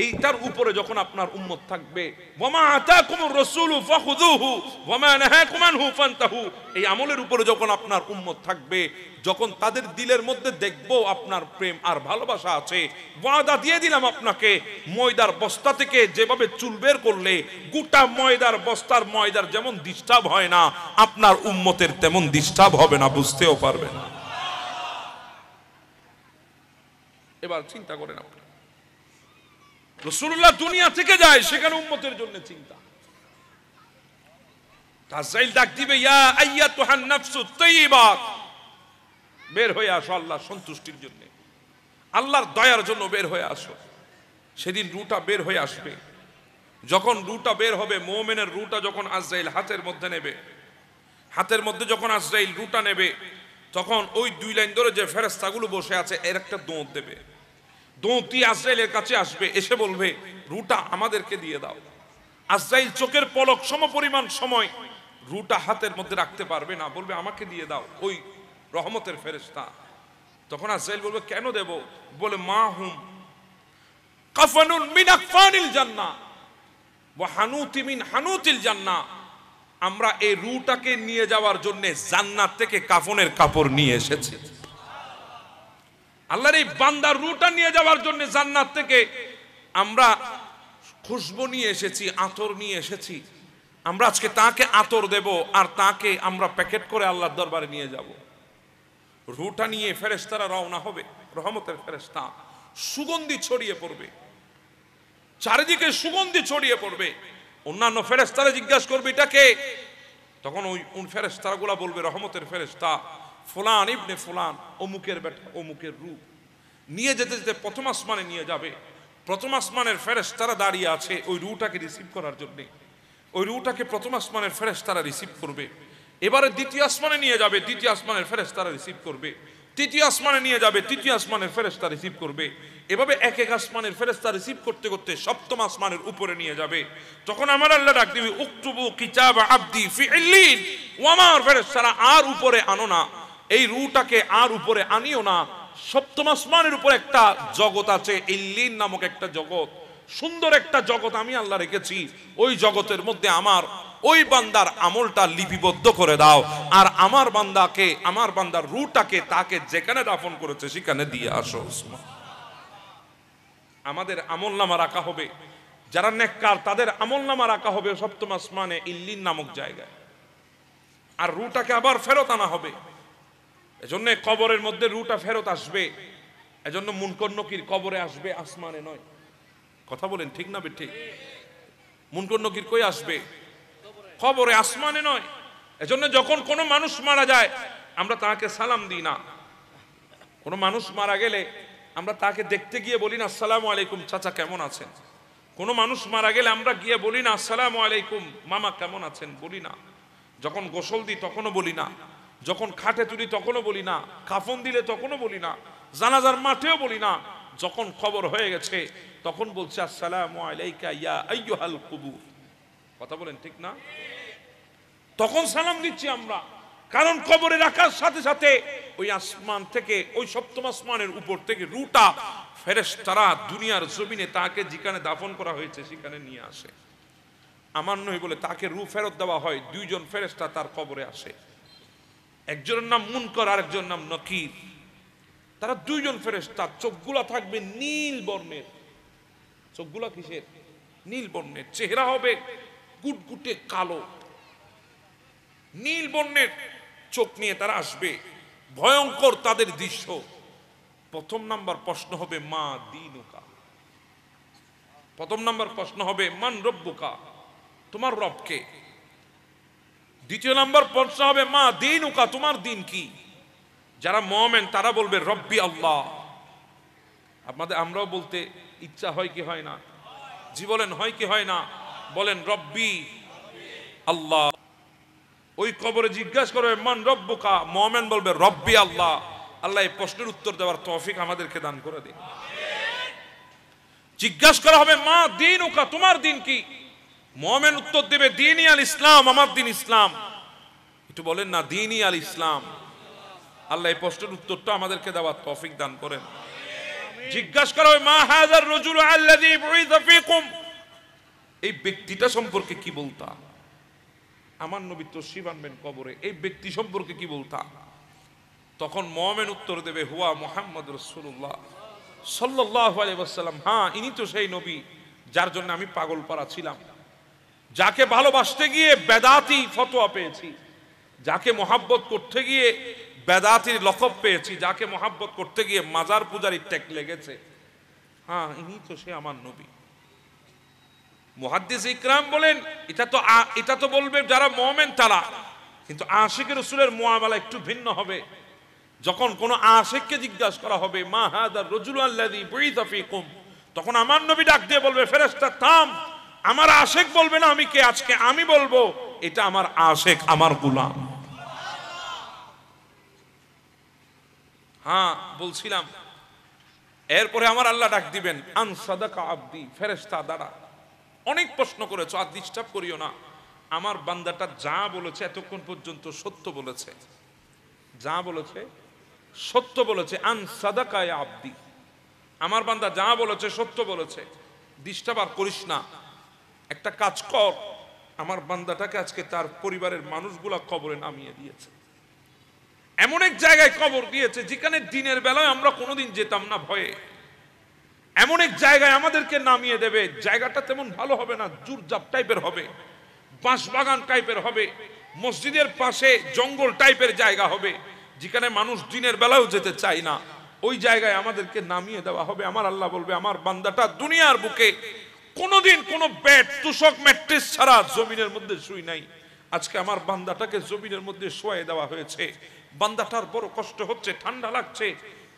এইটার উপরে যখন আপনার উম্মত থাকবে, ওয়ামা আতাকুমুর রাসূলু ফাখুযুহু ওয়ামা নাহাকুম আনহু ফান্তাহু, এই আমলের উপরে যখন আপনার উম্মত থাকবে, যখন তাদের দিলের মধ্যে দেখবো আপনার প্রেম আর ভালোবাসা আছে, ওয়াদা দিয়ে দিলাম আপনাকে, ময়দার বস্তা থেকে যেভাবে চুল বের করলে গোটা ময়দার বস্তার ময়দার যেমন ডিস্টার্ব হয় না, আপনার উম্মতের তেমন ডিস্টার্ব হবে না, বুঝতেও পারবে না। এবার চিন্তা করেন, আপনি রাসূলুল্লাহ দুনিয়া থেকে যায়, সেখানে উম্মতের জন্য চিন্তা। আজরাইল ডাক দিবে, ইয়া আইয়াতুহান নাফসুত তাইয়্যিবা, বের হয়ে আসো আল্লাহর সন্তুষ্টির জন্য, আল্লাহর দয়ার জন্য বের হয়ে আসো। সেদিন রুটা বের হয়ে আসবে, যখন রুটা বের হবে, মুমিনের রুটা যখন আজরাইল হাতের মধ্যে নেবে, হাতের মধ্যে যখন আজরাইল রুটা নেবে, তখন ওই 2 লাইন ধরে যে ফেরেশতাগুলো বসে আছে এর একটা দোঁত দেবে, দোঁতি আজরাইলের কাছে আসবে, এসে বলবে রুটা আমাদেরকে দিয়ে দাও। আজরাইল চোখের পলক সমপরিমাণ সময় রুটা হাতের মধ্যে রাখতে পারবে না, বলবে আমাকে দিয়ে দাও, ওই রহমতের ফেরেশতা। তখন আজরাইল বলবে কেন দেব? বলে মা হুম কাফানুন মিন আকফানিল জান্নাহ ওয়া হানুতি মিন হানুতিল জান্নাহ, আমরা এই রুটাকে নিয়ে যাওয়ার জন্য জান্নাত থেকে কাফনের কাপড় নিয়ে এসেছি। আল্লাহর এই বান্দার রুটা নিয়ে যাওয়ার জন্য জান্নাত থেকে আমরা খুশবু নিয়ে এসেছি, আতর নিয়ে এসেছি। আমরা আজকে তাকে আতর দেব আর তাকে আমরা প্যাকেট করে আল্লাহর দরবারে নিয়ে যাব। রুটা নিয়ে ফেরেশতারা রওনা হবে, রহমতের ফেরেশতা, সুগন্ধি ছড়িয়ে পড়বে, চারিদিকে সুগন্ধি ছড়িয়ে পড়বে। অন্যান্য ফেরেশতারা জিজ্ঞাসা করবে এটা কে? তখন ওই ফেরেশতাগুলা বলবে রহমতের ফেরেশতা, ফুলান ইবনে ফুলান, অমুকের বেটা, অমুকের রূহ। নিয়ে যেতে যেতে প্রথম আসমানে নিয়ে যাবে। প্রথম আসমানের ফেরেশতারা দাঁড়িয়ে আছে ওই রুহটাকে রিসিভ করার জন্য। ওই রুহটাকে প্রথম আসমানের ফেরেশতারা রিসিভ করবে। এবারে দ্বিতীয় আসমানে নিয়ে যাবে, দ্বিতীয় আসমানের ফেরেশতারা রিসিভ করবে। তৃতীয় আসমানে নিয়ে যাবে, তৃতীয় আসমানের ফেরেশতা রিসিভ করবে। এভাবে এক এক আসমানের ফেরেশতা রিসিভ করতে করতে সপ্তম আসমানের উপরে নিয়ে যাবে। তখন আমার আল্লাহ ডাক দিবে, উকতুবু কিতাব আবদি ফি ইল্লিন। ও আমার ফেরেশতারা, আর উপরে আনো না, এই রুহটাকে আর উপরে আনিও না। সপ্তম আসমানের উপর একটা জগৎ আছে, ইল্লিন নামক একটা জগৎ, সুন্দর একটা জগৎ আমি আল্লাহ রেখেছি। ওই জগতের মধ্যে আমার ওই বান্দার আমলটা লিপিবদ্ধ করে দাও, আর আমার বান্দাকে, আমার বান্দার রূহটাকে তাকে যেখানে দাফন করেছে সেখানে দিয়ে আসো। আমাদের আমলনামা রাখা হবে, যারা নেককার তাদের আমলনামা রাখা হবে সপ্তম আসমানে ইল্লিন নামক জায়গায়, আর রূহটাকে আবার ফেরত আনা হবে। এজন্য কবরের মধ্যে রূহটা ফেরত আসবে। এজন্য মুনকর নকির কবরে আসবে, আসমানে নয়। কথা বলেন ঠিক না বেঠিক? মুনকর নকির কই আসবে? কবরে, আসমানে নয়। এজন্য যখন কোনো মানুষ মারা যায় আমরা তাকে সালাম দিই না। কোনো মানুষ মারা গেলে আমরা তাকে দেখতে গিয়ে বলি না আসসালামু আলাইকুম চাচা কেমন আছেন। কোনো মানুষ মারা গেলে আমরা গিয়ে বলি না আসসালামু আলাইকুম মামা কেমন আছেন, বলি না। যখন গোসল দিই তখনও বলি না, যখন খাটে তুলি তখনও বলি না, কাফন দিলে তখনও বলি না, জানাজার মাঠেও বলি না। যখন খবর হয়ে গেছে তখন বলছে আসসালামু আলাইকা ইয়া আইয়ুহাল কুবুর। কথা বলেন ঠিক না? তখন সালাম দিচ্ছি আমরা, কারণ কবরে রাখার সাথে সাথে ওই আসমান থেকে, ওই সপ্তম আসমানের উপর থেকে রূহটা ফেরেশতারা দুনিয়ার জমিনে তাকে যেখানে দাফন করা হয়েছে সেখানে নিয়ে আসে। আমার নয় বলে তাকে রূহ ফেরত দেওয়া হয়। দুইজন ফেরেশতা তার কবরে আসে, একজনের নাম মুনকর আর একজনের নাম নকির। তারা দুইজন ফেরেশতা, চোখগুলা থাকবে নীল বর্ণের। চোখগুলা কিসের? নীল বর্ণের। চেহারা হবে গুটগুটে কালো, নীল বর্ণের চোখ নিয়ে তারা আসবে। ভয়ঙ্কর তাদের দৃশ্য। প্রথম নাম্বার প্রশ্ন হবে মা দীনুকা। প্রথম নাম্বার প্রশ্ন হবে মান রব্বুকা, তোমার রব কে। দ্বিতীয় নাম্বার প্রশ্ন হবে মা দীনুকা, তোমার দিন কি। যারা মুমিন তারা বলবে রব্বি আল্লাহ। আমরাও বলতে ইচ্ছা হয় কি হয় না? জি বলেন, হয় কি হয় না? বলেন রব্বি আল্লাহ। ওই কবরে জিজ্ঞাসা করবে মান রব্বুকা, মুমিন বলবে রব্বি আল্লাহ। আল্লাহ এই প্রশ্নের উত্তর দেওয়ার তৌফিক আমাদেরকে দান করে দিন। জিজ্ঞাসা করা হবে মা দীনুকা, তোমার দিন কি। মুমিন উত্তর দেবে দীনি আল ইসলাম, আমার দিন ইসলাম। একটু বলেন না দীনি আল ইসলাম। আল্লাহ এই প্রশ্নের উত্তরটা আমাদেরকে দেওয়ার তৌফিক দান করেন। জিজ্ঞাসা করা হবে মা হাযার রাজুল আল্লাযী বুইযা ফীকুম, এই ব্যক্তিটা সম্পর্কে কি বলতা। আমার নবী তশরীফ আনবেন কবরে, এই ব্যক্তি সম্পর্কে কি বলতা। তখন মুমিন উত্তর দেবে হুয়া মুহাম্মদ রাসূলুল্লাহ সাল্লাল্লাহু আলাইহি ওয়াসাল্লাম। হ্যাঁ, ইনি তো সেই নবী যার জন্য আমি পাগল পারা ছিলাম, যাকে ভালোবাসতে গিয়ে বেদাতি ফতোয়া পেয়েছি, যাকে মহাব্বত করতে গিয়ে বেদাতির লকব পেয়েছি, যাকে মহাব্বত করতে গিয়ে মাজার পূজারির ট্যাগ লেগেছে। হ্যাঁ, ইনি তো সে আমার নবী। মুহাদ্দিস ইকরাম বলেন এটা তো বলবে যারা মুমিন তারা, কিন্তু আশিকের রাসূলের মুআমালা একটু ভিন্ন হবে। যখন কোন আশিককে জিজ্ঞাসা করা হবে মা হাযার রাজুল আল্লাযী বুইযা ফীকুম, তখন আমার নবী ডাক দিয়ে বলবে ফেরেশতা থাম। আমার আশিক বলবে না আমি কে, আজকে আমি বলবো এটা আমার আশিক, আমার গোলাম। হ্যাঁ বলছিলাম, এরপরে আমার আল্লাহ ডাক দিবেন আন সাদাকা আব্দি, ফেরেশতা দাঁড়া। অনেক প্রশ্ন করেছো, আর ডিস্টার্ব করিও না। আমার বান্দাটা যা বলেছে এতক্ষণ পর্যন্ত সত্য বলেছে, যা বলেছে সত্য বলেছে। আন সাদাকা ইয়া আব্দি, আমার বান্দা যা বলেছে সত্য বলেছে, ডিস্টার্ব আর করিস না। একটা কাজ কর, আমার বান্দাটাকে আজকে তার পরিবারের মানুষগুলা কবরে নামিয়ে দিয়েছে। এমন এক জায়গায় কবর দিয়েছে যেখানে দিনের বেলায় আমরা কোনোদিন যেতাম না ভয়ে। এমন এক জায়গায় আমাদেরকে নামিয়ে দেবে, জায়গাটা তেমন ভালো হবে না, জুরজাপ টাইপের হবে, বাঁশবাগান টাইপের হবে, মসজিদের পাশে জঙ্গল টাইপের জায়গা হবে, যেখানে মানুষ দিনের বেলাও যেতে চায় না। ওই জায়গায় আমাদেরকে নামিয়ে দেওয়া হবে। আমার আল্লাহ বলবে, আমার বান্দাটা দুনিয়ার বুকে কোনোদিন কোনো বেড তুষক ম্যাট্রেস ছাড়া জমিনের মধ্যে শুই নাই, আজকে আমার বান্দাটাকে জমিনের মধ্যে শোয়াই দেওয়া হয়েছে। বান্দাটার বড় কষ্ট হচ্ছে, ঠান্ডা লাগছে,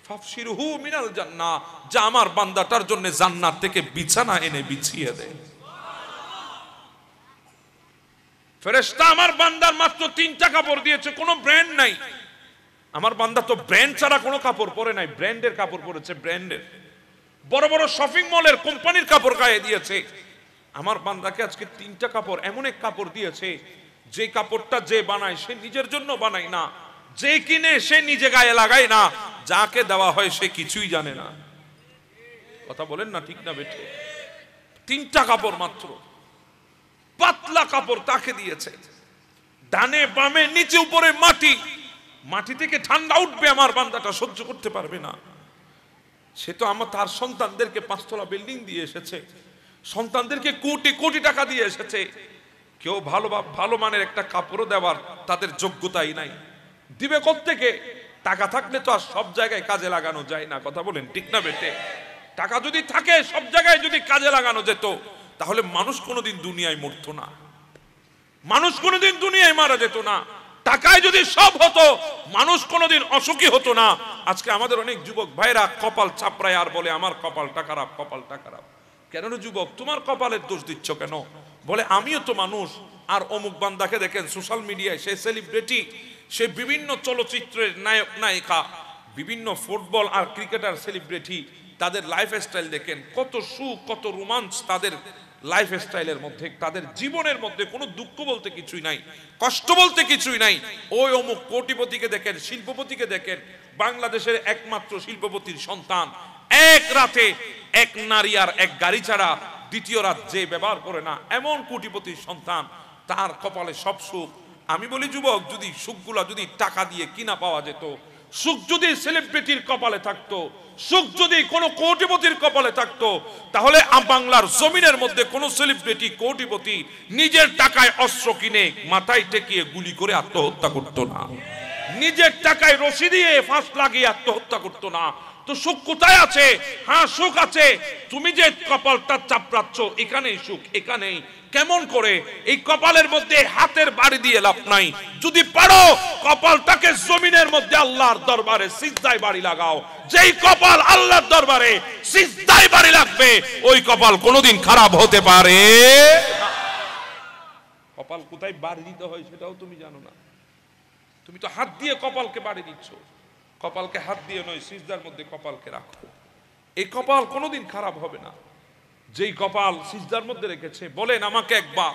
ফাফসিরহু মিনাল জান্নাহ, যা আমার বান্দাটার জন্য জান্নাত থেকে বিছানা এনে বিছিয়ে দেয়। ফেরেশতা আমার বান্দার মাত্র 3টা কাপড় দিয়েছে, কোনো ব্র্যান্ড নাই। আমার বান্দা তো ব্র্যান্ড ছাড়া কোনো কাপড় পরে নাই, ব্র্যান্ডের কাপড় পরেছে, ব্র্যান্ডের বড় বড় শপিং মলের কোম্পানির কাপড় গায়ে দিয়েছে। আমার বান্দাকে আজকে 3টা কাপড়, এমন এক কাপড় দিয়েছে যে কাপড়টা যে বানায় সে নিজের জন্য বানায় না, যে কিনে সে নিজে গায়ে লাগায় না, যাকে দেওয়া হয় সে কিছুই জানে না। কথা বলেন না, ঠিক না বেঠে? 3টা কাপড় মাত্র, পাতলা কাপড় তাকে দিয়েছে, ডানে বামে নিচে উপরে মাটি, মাটি থেকে ঠান্ডা উঠবে, আমার বান্দাটা সহ্য করতে পারবে না। সে তো আমার তার সন্তানদেরকে 5তলা বিল্ডিং দিয়ে এসেছে, সন্তানদেরকে কোটি কোটি টাকা দিয়ে এসেছে, কেউ ভালো মানের একটা কাপড়ও দেওয়ার তাদের যোগ্যতাই নাই। দিবে কোত্থেকে? টাকা থাকলে তো আর সব জায়গায় কাজে লাগানো যায় না। কথা বলেন, ঠিক না বেটে? টাকা যদি থাকে, সব জায়গায় যদি কাজে লাগানো যেত, তাহলে মানুষ কোনোদিন দুনিয়ায় মরতো না, মানুষ কোনোদিন দুনিয়ায় মারা যেত না। টাকায় যদি সব হতো, মানুষ কোনোদিন অসুখী হতো না। আজকে আমাদের অনেক যুবক ভাইরা কপাল চাপড়ায় আর বলে আমার কপালটা খারাপ, কপালটা খারাপ। কেন রে যুবক, তোমার কপালের দোষ দিচ্ছ কেন? বলে আমিও তো মানুষ। আর অমুক বান্দাকে দেখেন সোশ্যাল মিডিয়ায়, সে সেলিব্রিটি, সে বিভিন্ন চলচ্চিত্রের নায়ক নায়িকা, বিভিন্ন ফুটবল আর ক্রিকেটার সেলিব্রিটি, তাদের লাইফ স্টাইল দেখেন, কত সুখ, কত রোমাঞ্চ তাদের লাইফ স্টাইলের মধ্যে, তাদের জীবনের মধ্যে কোনো দুঃখ বলতে কিছুই নাই, কষ্ট বলতে কিছুই নাই। ওই অমুক কোটিপতিকে দেখেন, শিল্পপতিকে দেখেন, বাংলাদেশের একমাত্র শিল্পপতির সন্তান, এক রাতে এক নারী আর এক গাড়ি ছাড়া দ্বিতীয় রাত যে ব্যবহার করে না, এমন কোটিপতির সন্তান, তার কপালে সব সুখ। আমি বলি যুবক, যদি সুখগুলা যদি টাকা দিয়ে কিনা পাওয়া যেত, সুখ যদি সেলিব্রিটির কপালে থাকতো, সুখ যদি কোনো কোটিপতির কপালে থাকতো, তাহলে বাংলার জমিনের মধ্যে কোন সেলিব্রিটি কোটিপতি নিজের টাকায় অস্ত্র কিনে মাথায় টেকিয়ে গুলি করে আত্মহত্যা করতো না, নিজের টাকায় রশি দিয়ে ফাঁস লাগিয়ে আত্মহত্যা করতো না। তো সুখ কোথায় আছে? হ্যাঁ, সুখ আছে, তুমি যে কপালটা চাপড়াচ্ছ, এখানেই সুখ, এখানেই। কেমন করে? এই কপালের মধ্যে হাতের বাড়ি দিয়ে লাভ নাই। যদি পারো কপালটাকে জমিনের মধ্যে আল্লাহর দরবারে সিজদায় বাড়ি লাগাও। যেই কপাল আল্লাহর দরবারে সিজদায় বাড়ি লাগবে, ওই কপাল কোনোদিন খারাপ হতে পারে না। কপাল কোথায় বাড়ি দিতে হয় সেটাও তুমি জানো না। তুমি তো হাত দিয়ে কপালকে বাড়ি দিচ্ছ। কপালকে হাত দিয়ে নয়, সিজদার মধ্যে কপালকে রাখো। এই কপাল কোনোদিন খারাপ হবে না। যেই কপাল সিজদার মধ্যে রেখেছে, বলেন আমাকে একবার,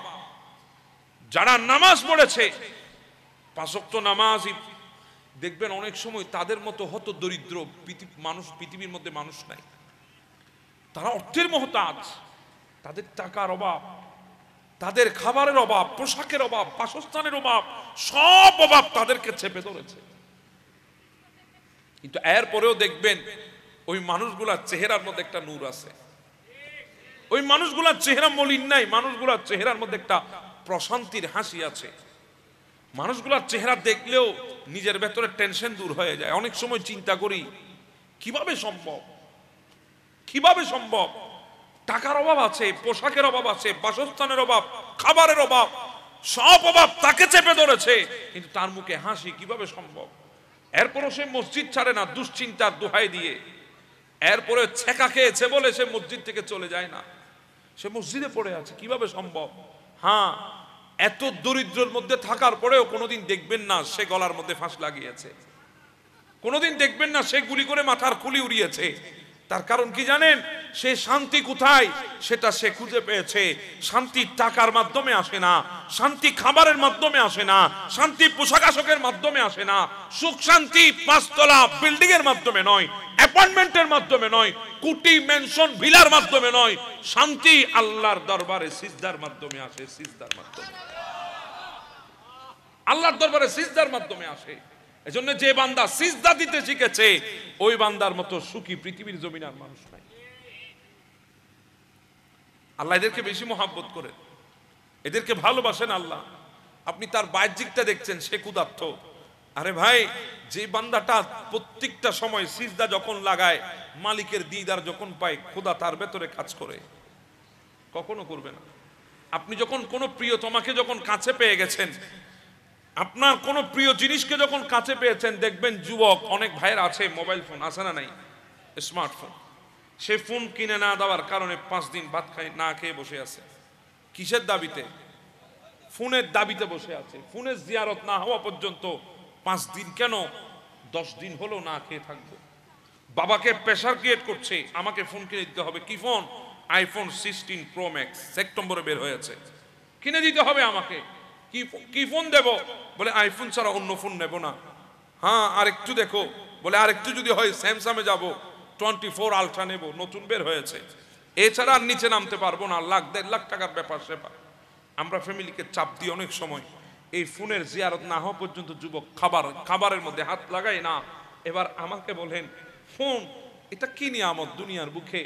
যারা নামাজ পড়েছে, 5 ওয়াক্ত নামাজই দেখবেন অনেক সময় তাদের মতো হত দরিদ্র মানুষ পৃথিবীর মধ্যে মানুষ নাই। তারা অর্থের মহতাজ, তাদের টাকার অভাব, তাদের খাবারের অভাব, পোশাকের অভাব, বাসস্থানের অভাব, সব অভাব তাদেরকে চেপে ধরেছে। কিন্তু এরপরেও দেখবেন ওই মানুষগুলার চেহারার মধ্যে একটা নূর আছে। ওই মানুষগুলার চেহারা মলিন নাই, মানুষগুলার চেহারার মধ্যে একটা প্রশান্তির হাসি আছে। মানুষগুলার চেহারা দেখলেও নিজের ভেতরে টেনশন দূর হয়ে যায়। অনেক সময় চিন্তা করি, কিভাবে সম্ভব, কিভাবে সম্ভব? টাকার অভাব আছে, পোশাকের অভাব আছে, বাসস্থানের অভাব, খাবারের অভাব, সব অভাব তাকে চেপে ধরেছে, কিন্তু তার মুখে হাসি, কিভাবে সম্ভব? এরপরও সে মসজিদ ছাড়ে না দুশ্চিন্তার দোহাই দিয়ে। এরপরে ছেকা খেয়েছে বলে সে মসজিদ থেকে চলে যায় না, সে মসজিদে পড়ে আছে, কিভাবে সম্ভব? হ্যাঁ, এত দরিদ্রের মধ্যে থাকার পরেও কোনোদিন দেখবেন না সে গলার মধ্যে ফাঁস লাগিয়েছে, কোনোদিন দেখবেন না সে গুলি করে মাথার খুলি উড়িয়েছে। তার কারণ কি জানেন? সে শান্তি কোথায় সেটা সে খুঁজে পেয়েছে। শান্তি টাকার মাধ্যমে আসে না, শান্তি খাবারের মাধ্যমে আসে না, শান্তি পোশাক আশাকের মাধ্যমে আসে না, সুখ শান্তি 5 তলা বিল্ডিং এর মাধ্যমে নয়, অ্যাপার্টমেন্টের মাধ্যমে নয়, কোটি ম্যানশন ভিলার মাধ্যমে নয়, শান্তি আল্লাহর দরবারে সিজদার মাধ্যমে আসে। সিজদার মাধ্যমে, আল্লাহর দরবারে সিজদার মাধ্যমে আসে। এজন্য যে বান্দা সিজদা দিতে শিখেছে, ওই বান্দার মতো সুখী পৃথিবীর জমিনে আর মানুষ নাই। আল্লাহ এদেরকে বেশি মহাব্বত করেন, এদেরকে ভালোবাসেন আল্লাহ। আপনি তার বাহ্যিকটা দেখছেন, সে ক্ষুধার্ত। আরে ভাই, যে বান্দাটা প্রত্যেকটা সময় সিজদা যখন লাগায়, মালিকের দিদার যখন পায়, খোদা তার ভেতরে কাজ করে, কখনো করবে না। আপনি যখন কোনো প্রিয়তমাকে যখন কাছে পেয়ে গেছেন, আপনার কোনো প্রিয় জিনিসকে যখন কাছে পেয়েছেন, দেখবেন যুবক অনেক ভাইয়ের আছে মোবাইল ফোন, আছে না নাই, স্মার্টফোন, সে ফোন কিনে না দেওয়ার কারণে 5 দিন ভাত খায় না খেয়ে বসে আছে। কিসের দাবিতে? ফোনের দাবিতে বসে আছে। ফোনের জিয়ারত না হওয়া পর্যন্ত 5 দিন কেন 10 দিন হলো না খেয়ে থাকবো। বাবাকে প্রেসার ক্রিয়েট করছে, আমাকে ফোন কিনে দিতে হবে। কি ফোন? আইফোন 16 প্রো ম্যাক্স, সেপ্টেম্বরে বের হয়েছে, কিনে দিতে হবে আমাকে। কি ফোন দেব? বলে আইফোন ছাড়া অন্য ফোন নেব না। হ্যাঁ, আরেকটু দেখো, বলে আরেকটু যদি হয় স্যামসাংয়ে যাব, 24 আলট্রা নেব, নতুন বের হয়েছে, এছাড়া আর নিচে নামতে পারবো না। 1.5 লাখ টাকার ব্যাপার সেপার। আমরা ফ্যামিলিকে চাপ দিই অনেক সময়, এই ফোনের জিয়ারত না হওয়া পর্যন্ত যুবক খাবারের মধ্যে হাত লাগায় না। এবার আমাকে বলেন, ফোন এটা কি নিয়ামত দুনিয়ার বুকে?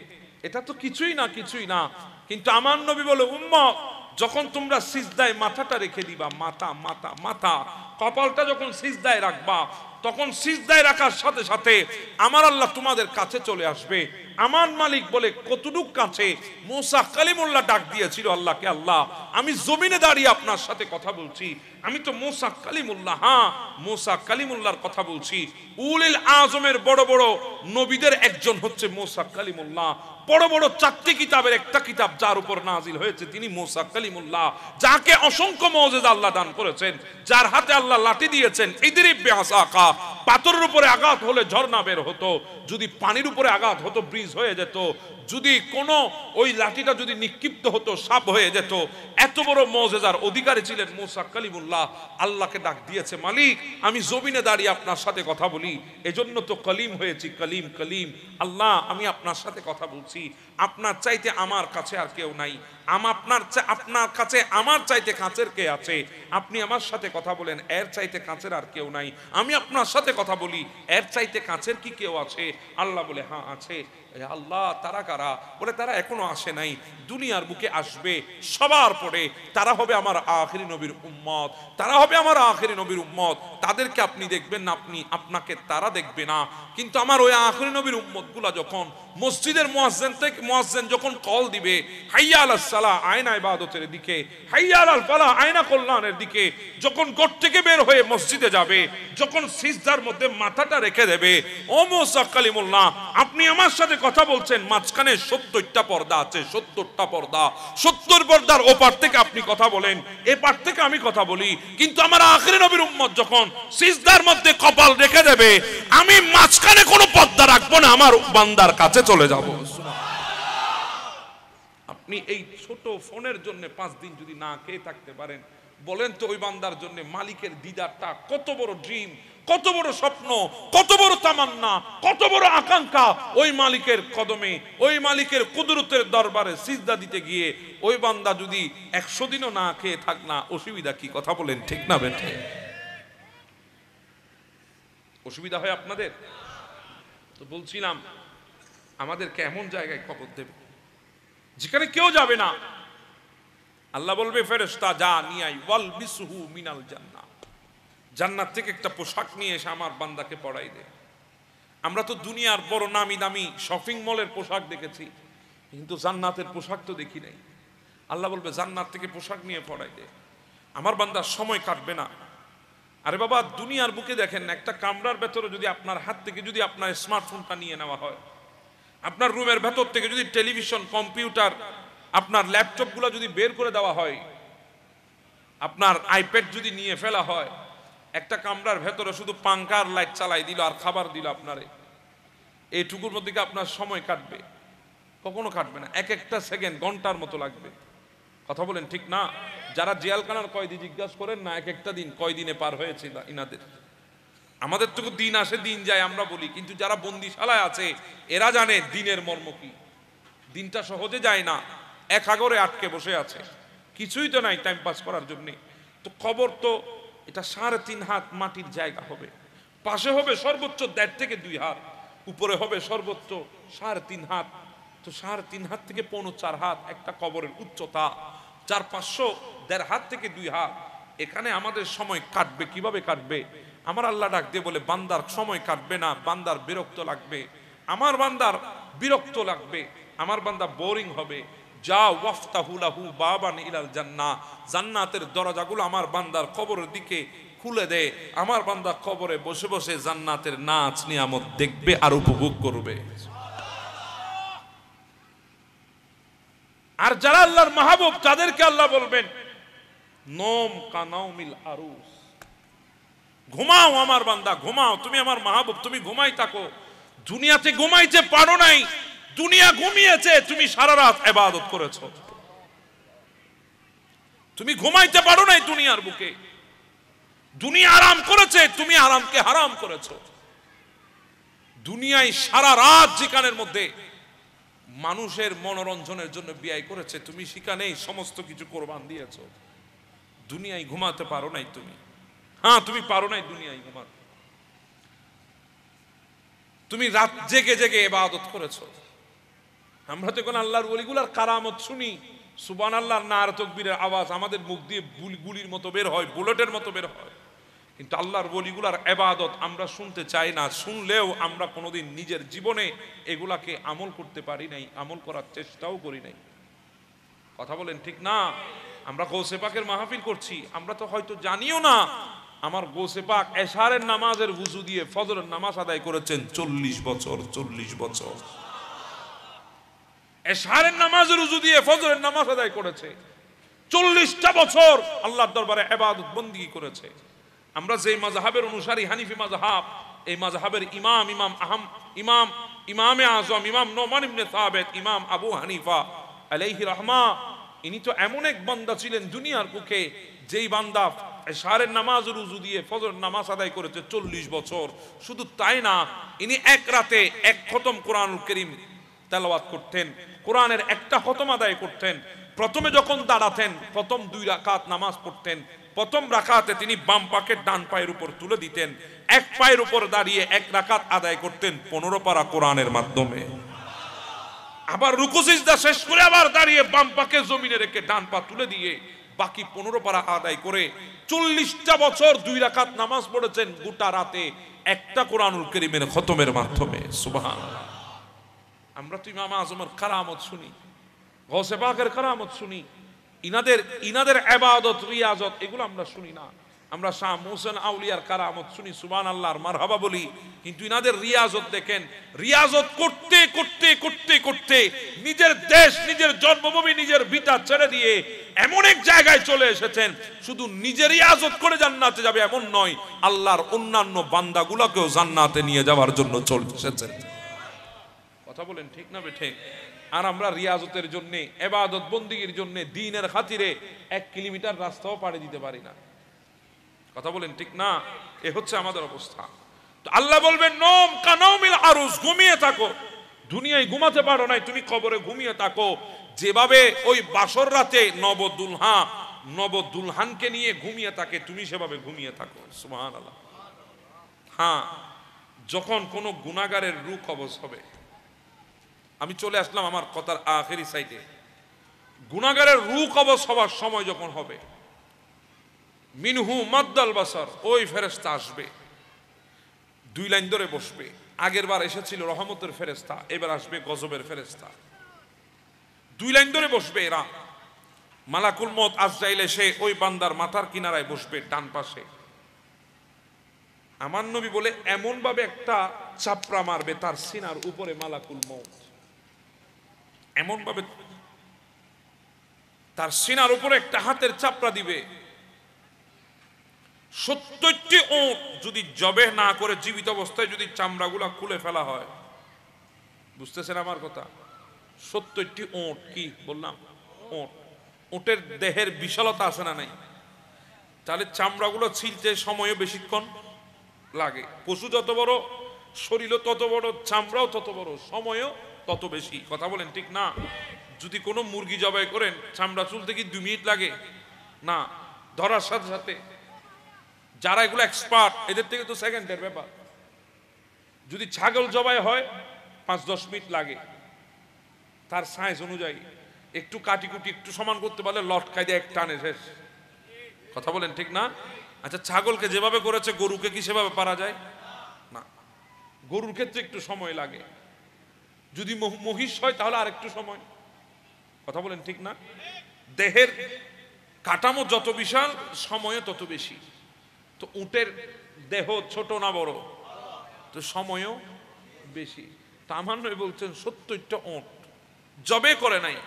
এটা তো কিছুই না, কিছুই না। কিন্তু আমার নবী বলে, উম্মত, যখন তোমরা সিজদায় মাথাটা রেখে দিবা, মাথা কপালটা যখন সিজদায় রাখবা, তখন সিজদায় রাখার সাথে সাথে আমার আল্লাহ তোমাদের কাছে চলে আসবে। আমার মালিক বলে, কতটুক কাছে? মুসা কালিমুল্লাহ ডাক দিয়েছিল আল্লাহকে, আল্লাহ আমি জমিনে দাঁড়িয়ে আপনার সাথে কথা বলছি, আমি তো মুসা কালিমুল্লাহ। হ্যাঁ, মুসা কালিমুল্লাহর কথা বলছি। উলিল আজমের বড় বড় নবীদের একজন হচ্ছে মুসা কালিমুল্লাহ। বড় বড় 4টি কিতাবের একটা কিতাব যার উপর নাজিল হয়েছে তিনি মুসা কালিমুল্লাহ, যাকে অসংখ্য মুজিজা আল্লাহ দান করেছেন, যার হাতে আল্লাহ লাঠি দিয়েছেন। ইদরিব বিআসাকা, পাথরের উপরে আঘাত হলে ঝর্ণা বের হতো, যদি পানির উপরে আঘাত হতো ব্রিজ হয়ে যেত, যদি কোনো ওই লাঠিটা যদি নিক্ষিপ্ত হতো সাপ হয়ে যেত। এত বড় মুজিজার অধিকারী ছিলেন মুসা কালিমুল্লাহ। আল্লাহকে ডাক দিয়েছে, মালিক আমি জমিনে দাঁড়িয়ে আপনার সাথে কথা বলি, এজন্য তো কলিম হয়েছি, কলিম কলিম। আল্লাহ আমি আপনার সাথে কথা বলছি, আপনার চাইতে আমার কাছে আর কেউ নাই, আপনার কাছে আমার চাইতে কাছের কে আছে? আপনি আমার সাথে কথা বলেন, এর চাইতে কাছের আর কেউ নাই। আমি আপনার সাথে কথা বলি, এর চাইতে কাছের কি কেউ আছে? আল্লাহ বলে, হ্যাঁ আছে। আল্লাহ তারা কারা? বলে তারা এখনো আসে নাই, দুনিয়ার বুকে আসবে সবার পরে। তারা হবে আমার আখিরি নবীর উম্মত, তারা হবে আমার আখিরি নবীর উম্মত। তাদেরকে আপনি দেখবেন না, আপনাকে তারা দেখবে না। কিন্তু আমার ওই আখিরি নবীর উম্মতগুলা যখন মসজিদের মুয়াজ্জিন যখন কল দিবে, হাইয়া আলাস সালাহ, আয়না ইবাদতের দিকে, হাইয়া আলাল ফালাহ, আয়না কল্যাণের দিকে, যখন ঘর থেকে বের হয়ে মসজিদে যাবে, যখন সিজদার মধ্যে মাথাটা রেখে দেবে, ও মুসা কালিমুল্লাহ আপনি আমার সাথে কথা বলছেন, মাঝখানে 70টা পর্দা আছে, 70টা পর্দা, 70 পর্দার ওপার থেকে আপনি কথা বলেন, এপার থেকে আমি কথা বলি। কিন্তু আমার আখিরি নবীর উম্মত যখন সিজদার মধ্যে কপাল রেখে দেবে, আমি মাঝখানে কোনো পর্দা রাখবো না, আমার বান্দার কাছে চলে যাব। আপনি এই ছোট ফোনের জন্য 5 দিন যদি না খেয়ে থাকতে পারেন, বলেন তো ওই বান্দার জন্য মালিকের দিদারটা কত বড় ড্রিম, কত বড় স্বপ্ন, কত বড় তামান্না, কত বড় আকাঙ্ক্ষা। ওই মালিকের কদমে, ওই মালিকের কুদরতের দরবারে সিজদা দিতে গিয়ে ওই বান্দা যদি 100 দিনও না খেয়ে থাক না, অসুবিধা কি? কথা বলেন ঠিক না বেঠে? অসুবিধা হয় আপনাদের? তো বলছিলাম, আমাদেরকে এমন জায়গায় কবর দেবে যেখানে কেউ যাবে না। আল্লাহ বলবে, ফেরেশতা যা নিয়ে আই, ওয়াল বিসহু মিনাল জান্নাহ, জান্নাত থেকে একটা পোশাক নিয়ে এসে আমার বান্দাকে পরাই দে। আমরা তো দুনিয়ার বড় নামি দামি শপিং মলের পোশাক দেখেছি, কিন্তু জান্নাতের পোশাক তো দেখি নাই। আল্লাহ বলবে, জান্নাত থেকে পোশাক নিয়ে পরাই দে, আমার বান্দার সময় কাটবে না। আরে বাবা, দুনিয়ার বুকে দেখেন, একটা কামরার ভেতরে যদি আপনার হাত থেকে যদি আপনার স্মার্টফোনটা নিয়ে নেওয়া হয়, আপনার রুমের ভেতর থেকে যদি টেলিভিশন, কম্পিউটার, আপনার ল্যাপটপগুলো যদি বের করে দেওয়া হয়, আপনার আইপ্যাড যদি নিয়ে ফেলা হয়, একটা কামরার ভেতরে শুধু পাঙ্খার লাইট চালাই দিল আর খাবার দিল আপনারে, এইটুকুর মধ্যে আপনার সময় কাটবে? কখনো কাটবে না। এক একটা সেকেন্ড ঘন্টার মতো লাগবে। কথা বলেন ঠিক না? যারা জেলখানার কয়েদি জিজ্ঞাসা করেন না, এক একটা দিন কয় দিনে পার হয়েছে ইনাদের। আমাদের তো দিন আসে দিন যায় আমরা বলি, কিন্তু যারা বন্দিশালায় আছে এরা জানে দিনের মর্ম কি। দিনটা সহজে যায় না, এক আগরে আটকে বসে আছে, কিছুই তো নাই টাইম পাস করার জন্য। তো কবর তো এটা 3.5 হাত মাটির জায়গা হবে, পাশে হবে সর্বোচ্চ 1.5 থেকে 2 হাত, উপরে হবে সর্বোচ্চ 3.5 হাত। তো 3.5 হাত থেকে 4.25 হাত একটা কবরের উচ্চতা, 400-500, 1.5 হাত থেকে 2 হাত। এখানে আমাদের সময় কাটবে কিভাবে কাটবে? আমার আল্লাহ ডাক দিয়ে বলে, বান্দার সময় কাটবে না, বান্দার বিরক্ত লাগবে, আমার বান্দার বিরক্ত লাগবে, আমার বান্দা বোরিং হবে। যা ওয়াফতাহু লাহু বাবান ইলাল জান্নাহ, জান্নাতের দরজাগুলো আমার বান্দার কবরের দিকে খুলে দে। আমার বান্দা কবরে বসে বসে জান্নাতের নাচ নিয়ামত দেখবে আর উপভোগ করবে। আর যারা আল্লাহর মাহবুব তাদেরকে আল্লাহ বলবেন, নম কানাউমিল আরুস, ঘুমাও আমার বান্দা, ঘুমাও, তুমি আমার মাহবুব, তুমি ঘুমাই থাকো। দুনিয়াতে ঘুমাইতে পারো নাই, দুনিয়া ঘুমিয়েছে, তুমি সারা রাত ইবাদত করেছো। তুমি ঘুমাইতে পারো নাই দুনিয়ার বুকে, দুনিয়া আরাম করেছে, তুমি আরামকে হারাম করেছো। দুনিয়ায় সারা রাত যেখানের মধ্যে মানুষের মনোরঞ্জনের জন্য ব্যয় করেছে, তুমি সেখানেই সমস্ত কিছু কোরবান দিয়েছো। দুনিয়ায় ঘুমাতে পারো নাই তুমি, হ্যাঁ তুমি পারো নাই দুনিয়ায় ঘুমাতে। তুমি রাত জেগে জেগে ইবাদত করেছো। আমরা তো এখন আল্লাহর ওলিগুলার কারামত শুনি, সুবহানাল্লাহ নারে তাকবীরের আওয়াজ আমাদের মুখ দিয়ে গুলির মতো বের হয়, বুলেটের মতো বের হয়, কিন্তু আল্লাহর ওলিগুলার ইবাদত আমরা শুনতে চাই না। শুনলেও আমরা কোনোদিন নিজের জীবনে এগুলাকে আমল করতে পারি নাই, আমল করার চেষ্টাও করি নাই। কথা বলেন ঠিক না? আমরা গৌসে পাকের মাহফিল করছি, আমরা তো হয়তো জানিও না আমার গৌসে পাক এশারের নামাজের ওযু দিয়ে ফজরের নামাজ আদায় করেছেন 40 বছর। 40 বছর এশারের নামাজের ওযু দিয়ে ফজরের নামাজ আদায় করেছে, 40টা বছর আল্লাহর দরবারে ইবাদত বندگی করেছে। আমরা যে মাযহাবের অনুসারী, হানিফি মাযহাব, এই মাযহাবের ইমামে আযম ইমাম নোমান ইবনে সাবিত, ইমাম আবু হানিফা আলাইহি রাহমা, ইনি তো এমন এক বান্দা ছিলেন দুনিয়ার বুকে, যেই বান্দা এশারের নামাজের ওযু দিয়ে ফজর নামাজ আদায় করেছে 40 বছর। শুধু তাই না, ইনি এক রাতে 1 খতম কোরআনুল কারীম তেলাওয়াত করতেন, কোরআনের একটা খতম আদায় করতেন। প্রথমে যখন দাঁড়াতেন, প্রথম 2 রাকাত নামাজ পড়তেন, প্রথম রাকাতে তিনি বাম পাকে ডান পায়ের উপর তুলে দিতেন, এক পায়ের উপর দাঁড়িয়ে 1 রাকাত আদায় করতেন 15 পারা কোরআনের মাধ্যমে। আবার রুকু সিজদা শেষ করে আবার দাঁড়িয়ে বাম পাকে জমিনে রেখে ডান পা তুলে দিয়ে বাকি 15 পারা আদায় করে 40টা বছর 2 রাকাত নামাজ পড়েছেন গোটা রাতে একটা কোরআনুল কারীমের খতমের মাধ্যমে। সুবহানাল্লাহ। আমরা তো ইমাম আযমের কারামত শুনি, গৌসে পাকের কারামত শুনি, ইনাদের ইবাদত রিয়াজত এগুলো আমরা শুনি না। আমরা শাহ মুহসিন আউলিয়ার কারামত শুনি, সুবহানাল্লাহর মারহাবা বলি, কিন্তু ইনাদের রিয়াজত দেখেন, রিয়াজত করতে করতে করতে করতে নিজের দেশ, নিজের জন্মভূমি, নিজের ভিটা ছেড়ে দিয়ে এমন এক জায়গায় চলে এসেছেন, শুধু নিজের রিয়াজত করে জান্নাতে যাবে এমন নয়, আল্লাহর অন্যান্য বান্দাগুলোকেও জান্নাতে নিয়ে যাওয়ার জন্য চলে এসেছেন। কথা বলেন ঠিক না বেঠে? আর আমরা রিয়াজতের জন্য, ইবাদত বندگির জন্য, দ্বীনের খাতিরে 1 কিলোমিটার রাস্তাও পাড়ি দিতে পারি না। কথা বলেন ঠিক না? এ হচ্ছে আমাদের অবস্থা। তো আল্লাহ বলবেন, নম কানাউমিল আরুস, ঘুমিয়ে থাকো। দুনিয়ায় ঘুমাতে পারো নাই, তুমি কবরে ঘুমিয়ে থাকো। যেভাবে ওই বাসর রাতে নবদুলহানকে নিয়ে ঘুমিয়ে থাকে, তুমি সেভাবে ঘুমিয়ে থাকো। সুবহানাল্লাহ। হ্যাঁ, যখন কোন গুনাহগারের রূহ কবজ হবে, আমি চলে আসলাম আমার কথার আখেরি সাইডে, গুনাহগারের রূহ কবজ হওয়ার সময় যখন হবে, মিনহু মাদ্দাল বাসার, ওই ফেরেশতা আসবে, 2 লাইন ধরে বসবে। আগের বার এসেছিল রহমতের ফেরেশতা, এবার আসবে গজবের ফেরেশতা। 2 লাইন ধরে বসবে এরা। মালাকুল মউত আজরাইল এসে ওই বান্দার মাথার কিনারায় বসবে ডান পাশে। আমার নবী বলে এমন ভাবে একটা চাপড়া মারবে তার সিনার উপরে মালাকুল মউত, এমন ভাবে তার সিনার উপরে একটা হাতের চাপড়া দিবে। 70টি ওঁট যদি জবে না করে জীবিত অবস্থায় যদি চামড়াগুলা খুলে ফেলা হয়, বুঝতেছেন আমার কথা? 70টি ওঁট, কি বললাম? ওঁট। ওঁটের দেহের বিশালতা আছে না নাই? তাহলে চামড়াগুলো ছিলতে সময়ও বেশিক্ষণ লাগে। পশু যত বড়, শরীরও তত বড়, চামড়াও তত বড়, সময়ও তত বেশি। কথা বলেন ঠিক না? যদি কোনো মুরগি জবাই করেন, চামড়া চুলতে কি 2 মিনিট লাগে? না, ধরার সাথে সাথে যারা এগুলো এক্সপার্ট, এদের থেকে তো সেকেন্ডের ব্যাপার। যদি ছাগল জবাই হয় 5-10 মিনিট লাগে, তার সাইজ অনুযায়ী একটু কাটিকুটি একটু সমান করতে পারলে লটকাই দিয়ে এক টানে শেষ। কথা বলেন ঠিক না? আচ্ছা, ছাগলকে যেভাবে করেছে গরুকে কি সেভাবে পারা যায় না? গরুর ক্ষেত্রে একটু সময় লাগে, যদি মহিষ হয় তাহলে আর একটু সময়। কথা বলেন ঠিক না? দেহের কাঠামো যত বিশাল সময়ও তত বেশি। তো উটের দেহ ছোট না বড়, তো সময়ও বেশি। তা আমার নয় বলছেন 70টা উট জবে করে নাই,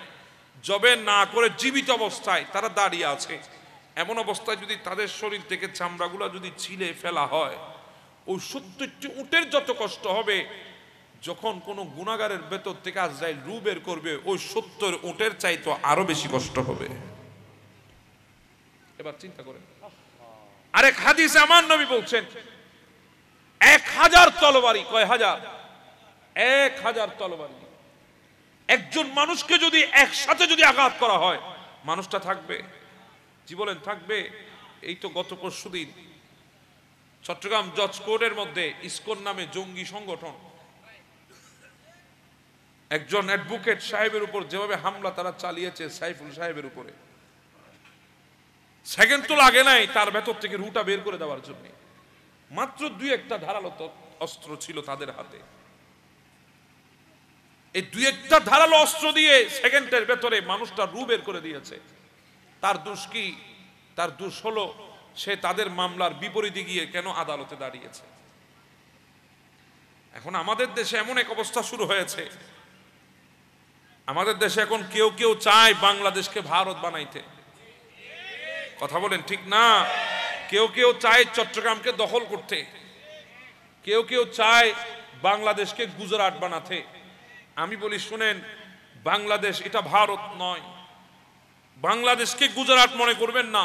জবে না করে জীবিত অবস্থায় তারা দাঁড়িয়ে আছে। এমন অবস্থায় যদি তাদের শরীর থেকে চামড়াগুলো যদি ছিলে ফেলা হয়, ওই 70টি উটের যত কষ্ট হবে, যখন কোন গুনাহগারের ভেতর থেকে আজরাইল রূহ বের করবে, ওই 70 উটের চাইতে আরো বেশি কষ্ট হবে। এবার চিন্তা করেন। আরেক হাদিসে আমার নবী বলছেন 1000 তরবারি, কয় হাজার? 1000 তরবারি একজন মানুষকে যদি একসাথে যদি আঘাত করা হয়, মানুষটা থাকবে? জি বলেন, থাকবে? এই তো গত পরশুদিন চট্টগ্রাম জজ কোর্টের মধ্যে ইসকন নামে জঙ্গি সংগঠন একজন অ্যাডভোকেট সাহেবের উপর যেভাবে হামলা তারা চালিয়েছে, সাইফুল সাহেবের উপরে, সেকেন্ড তো লাগে নাই তার ভেতর থেকে রুটা বের করে দেওয়ার জন্য। মাত্র 2-1টা ধারালো অস্ত্র ছিল তাদের হাতে। এই 2-1টা ধারালো অস্ত্র দিয়ে সেকেন্ডের ভেতরে মানুষটা রু বের করে দিয়েছে। তার দোষ কি? তার দোষ হলো সে তাদের মামলার বিপরীতে গিয়ে কেন আদালতে দাঁড়িয়েছে। এখন আমাদের দেশে এমন এক অবস্থা শুরু হয়েছে, আমাদের দেশে এখন কেউ কেউ চায় বাংলাদেশকে ভারত বানাইতে। কথা বলেন ঠিক না? কেউ কেউ চায় চট্টগ্রামকে দখল করতে, কেউ কেউ চায় বাংলাদেশকে গুজরাট বানাতে। আমি বলি শুনেন, বাংলাদেশ এটা ভারত নয়। বাংলাদেশকে গুজরাট মনে করবেন না,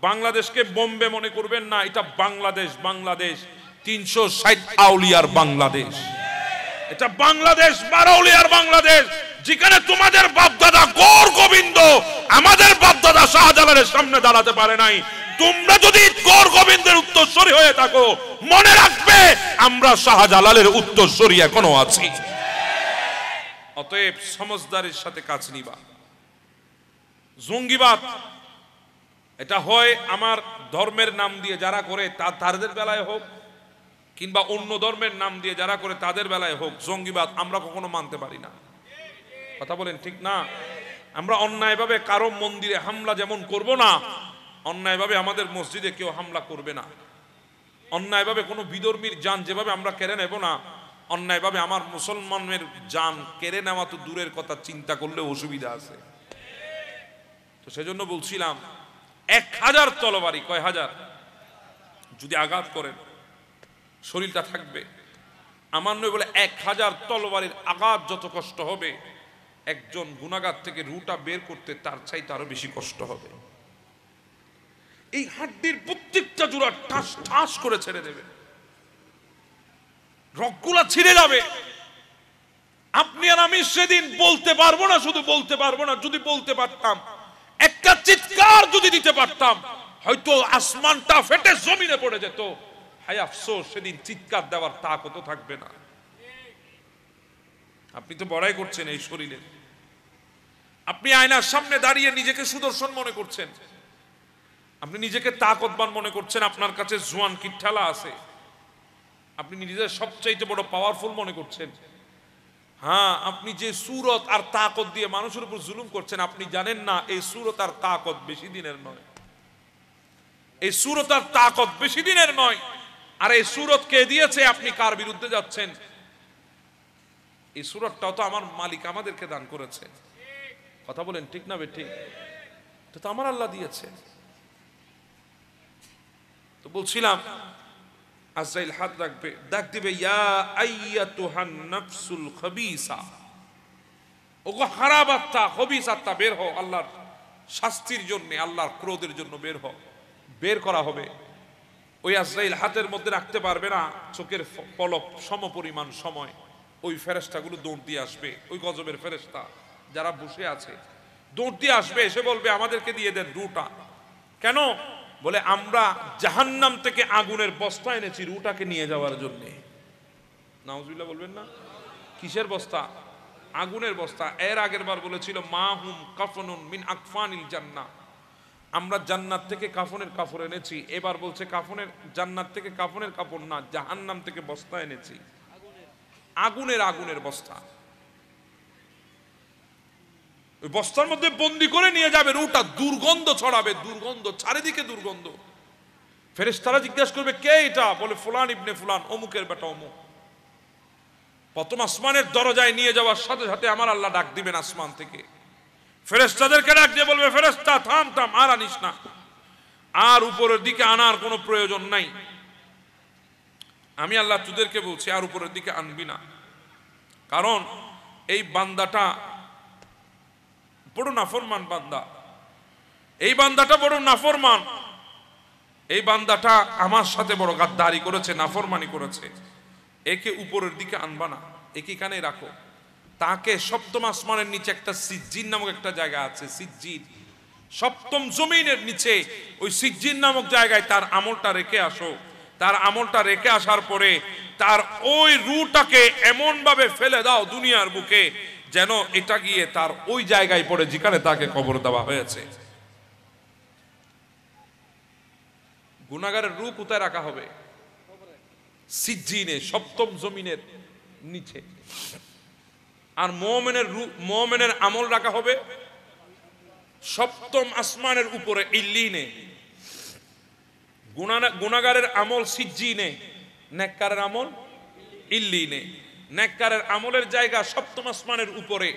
বাংলাদেশকে বোম্বে মনে করবেন না। এটা বাংলাদেশ, বাংলাদেশ 360 আউলিয়ার বাংলাদেশ। এটা বাংলাদেশ 12 আউলিয়ার বাংলাদেশ, যেখানে তোমাদের বাপদাদা গৌর গোবিন্দ আমাদের বাপদাদা শাহজালালের সামনে দাঁড়াতে পারে নাই। তোমরা যদি গৌর গোবিন্দের উত্তরসূরি হয়ে থাকো, মনে রাখবে আমরা শাহজালালের উত্তরসূরি এখনো আছি। অতএব সমঝদারির সাথে কাজ নিবা। জঙ্গিবাদ এটা হয় আমার ধর্মের নাম দিয়ে যারা করে তাদের বেলায় হোক, কিংবা অন্য ধর্মের নাম দিয়ে যারা করে তাদের বেলায় হোক, জঙ্গিবাদ আমরা কখনো মানতে পারি না। কথা বলেন ঠিক না? আমরা অন্যায়ভাবে কারো মন্দিরে হামলা যেমন করব না, অন্যায়ভাবে আমাদের মসজিদে কেউ হামলা করবে না। অন্যায়ভাবে কোনো বিধর্মীর জান যেভাবে আমরা কেড়ে নেব না, অন্যায়ভাবে আমার মুসলমানের জান কেড়ে নেওয়া তো দূরের কথা, চিন্তা করলে অসুবিধা আছে। তো সেজন্য বলছিলাম 1000 তরবারি, কয় হাজার যদি আঘাত করেন শরীরটা থাকবে। আমার নয় বলে 1000 তরবারির আঘাত যত কষ্ট হবে, একজন গুনাহগার থেকে রুটা বের করতে তার চাইতে আরো বেশি কষ্ট হবে। এই হাড্ডির প্রত্যেকটা জোড়া ঠাস ঠাস করে ছেড়ে দেবে, রগগুলা ছিঁড়ে যাবে। আপনি আর আমি সেদিন বলতে পারবো না, শুধু বলতে পারবো না, যদি বলতে পারতাম, একটা চিৎকার যদি দিতে পারতাম, হয়তো আসমানটা ফেটে জমিনে পড়ে যেত। হায় আফসোস, সেদিন চিৎকার দেওয়ার তাকত থাকবে না। আপনি তো বড়াই করছেন এই শরীরে, আপনি আয়নার সামনে দাঁড়িয়ে নিজেকে সুদর্শন মনে করছেন, আপনি নিজেকে তাকতবান মনে করছেন, আপনার কাছে জোয়ান কিঠালা আছে, আপনি নিজের সবচাইতে বড় পাওয়ারফুল মনে করছেন। হ্যাঁ, আপনি যে সুরত আর তাকত দিয়ে মানুষের উপর জুলুম করছেন, আপনি জানেন না এই সুরত আর তাকত বেশি দিনের নয়। এই সুরত আর তাকত বেশি দিনের নয়। আর এই সুরত কে দিয়েছে? আপনি কার বিরুদ্ধে যাচ্ছেন? এই সুরতটাও তো আমার মালিক আমাদেরকে দান করেছে। কথা বলেন ঠিক না বেঠিক? তো আমার আল্লাহ দিয়েছে। তো বলছিলাম আজরাইল হাত রাখবে, ডাক দিবে, ইয়া আইয়াতুহান নাফসুল খাবিসা, ওগো খারাপ আত্মা, খবিস আত্মা, বের হও। আল্লাহর শাস্তির জন্য, আল্লাহর ক্রোধের জন্য বের হও। বের করা হবে। ওই আজরাইল হাতের মধ্যে রাখতে পারবে না চোখের পলক সমপরিমাণ সময়। ওই ফেরেশতাগুলো দৌড় দিয়ে আসবে, ওই গজবের ফেরেশতা যারা বসে আছে দৌড় দিয়ে আসবে, এসে বলবে আমাদেরকে দিয়ে দেন রুটা। কেন? বলে আমরা জাহান্নাম থেকে আগুনের বস্তা এনেছি রুটাকে নিয়ে যাওয়ার জন্য। নাউজুবিল্লাহ বলবেন না? কিসের বস্তা? আগুনের বস্তা। এর আগের বার বলেছিল মাহুম কাফনুন মিন আকফানিল জান্নাহ, আমরা জান্নাত থেকে কাফনের কাপড় এনেছি। এবার বলছে কাফনের জান্নাত থেকে কাফনের কাপড় না, জাহান্নাম থেকে বস্তা এনেছি, আগুনের বস্তা। ওই বস্তার মধ্যে বন্দি করে নিয়ে যাবে, রুটা দুর্গন্ধ ছড়াবে, দুর্গন্ধ, চারিদিকে দুর্গন্ধ। ফেরেশতারা জিজ্ঞাসা করবে কে এটা? বলে ফুলান ইবনে ফুলান, অমুকের বেটা অমুক। প্রথম আসমানের দরজায় নিয়ে যাওয়ার সাথে সাথে আমার আল্লাহ ডাক দিবেন আসমান থেকে, ফেরেশতাদেরকে ডাক দিয়ে বলবে ফেরেশতা থাম থাম, আর আনিস না, আর উপরের দিকে আনার কোনো প্রয়োজন নাই। আমি আল্লাহ তোদেরকে বলছি আর উপরের দিকে আনবি না, কারণ এই বান্দাটা বড় নাফরমান বান্দা, এই বান্দাটা বড় নাফরমান, এই বান্দাটা আমার সাথে বড় গাদ্দারি করেছে, নাফরমানি করেছে, একে উপরের দিকে আনবা না, একে এখানে রাখো। তাকে সপ্তম আসমানের নিচে একটা সিজ্জিন নামক একটা জায়গা আছে, সিজ্জিন, সপ্তম জমিনের নিচে ওই সিজ্জিন নামক জায়গায় তার আমলটা রেখে আসো। তার আমলটা রেখে আসার পরে তার ওই রুটাকে এমন ভাবে ফেলে দাও দুনিয়ার বুকে যেন এটা গিয়ে তার ওই জায়গায় পড়ে যেখানে তাকে কবর দেওয়া হয়েছে। গুনাহগারের রু কোথায় রাখা হবে? সিজ্জিনে, সপ্তম জমিনের নিচে। আর মুমিনের আমল রাখা হবে সপ্তম আসমানের উপরে, ইল্লিনে। গুনাহগারের আমল সিজ্জিনে, নেককারের আমল ইল্লিনে। নেককারের আমলের জায়গা সপ্তম আসমানের উপরে,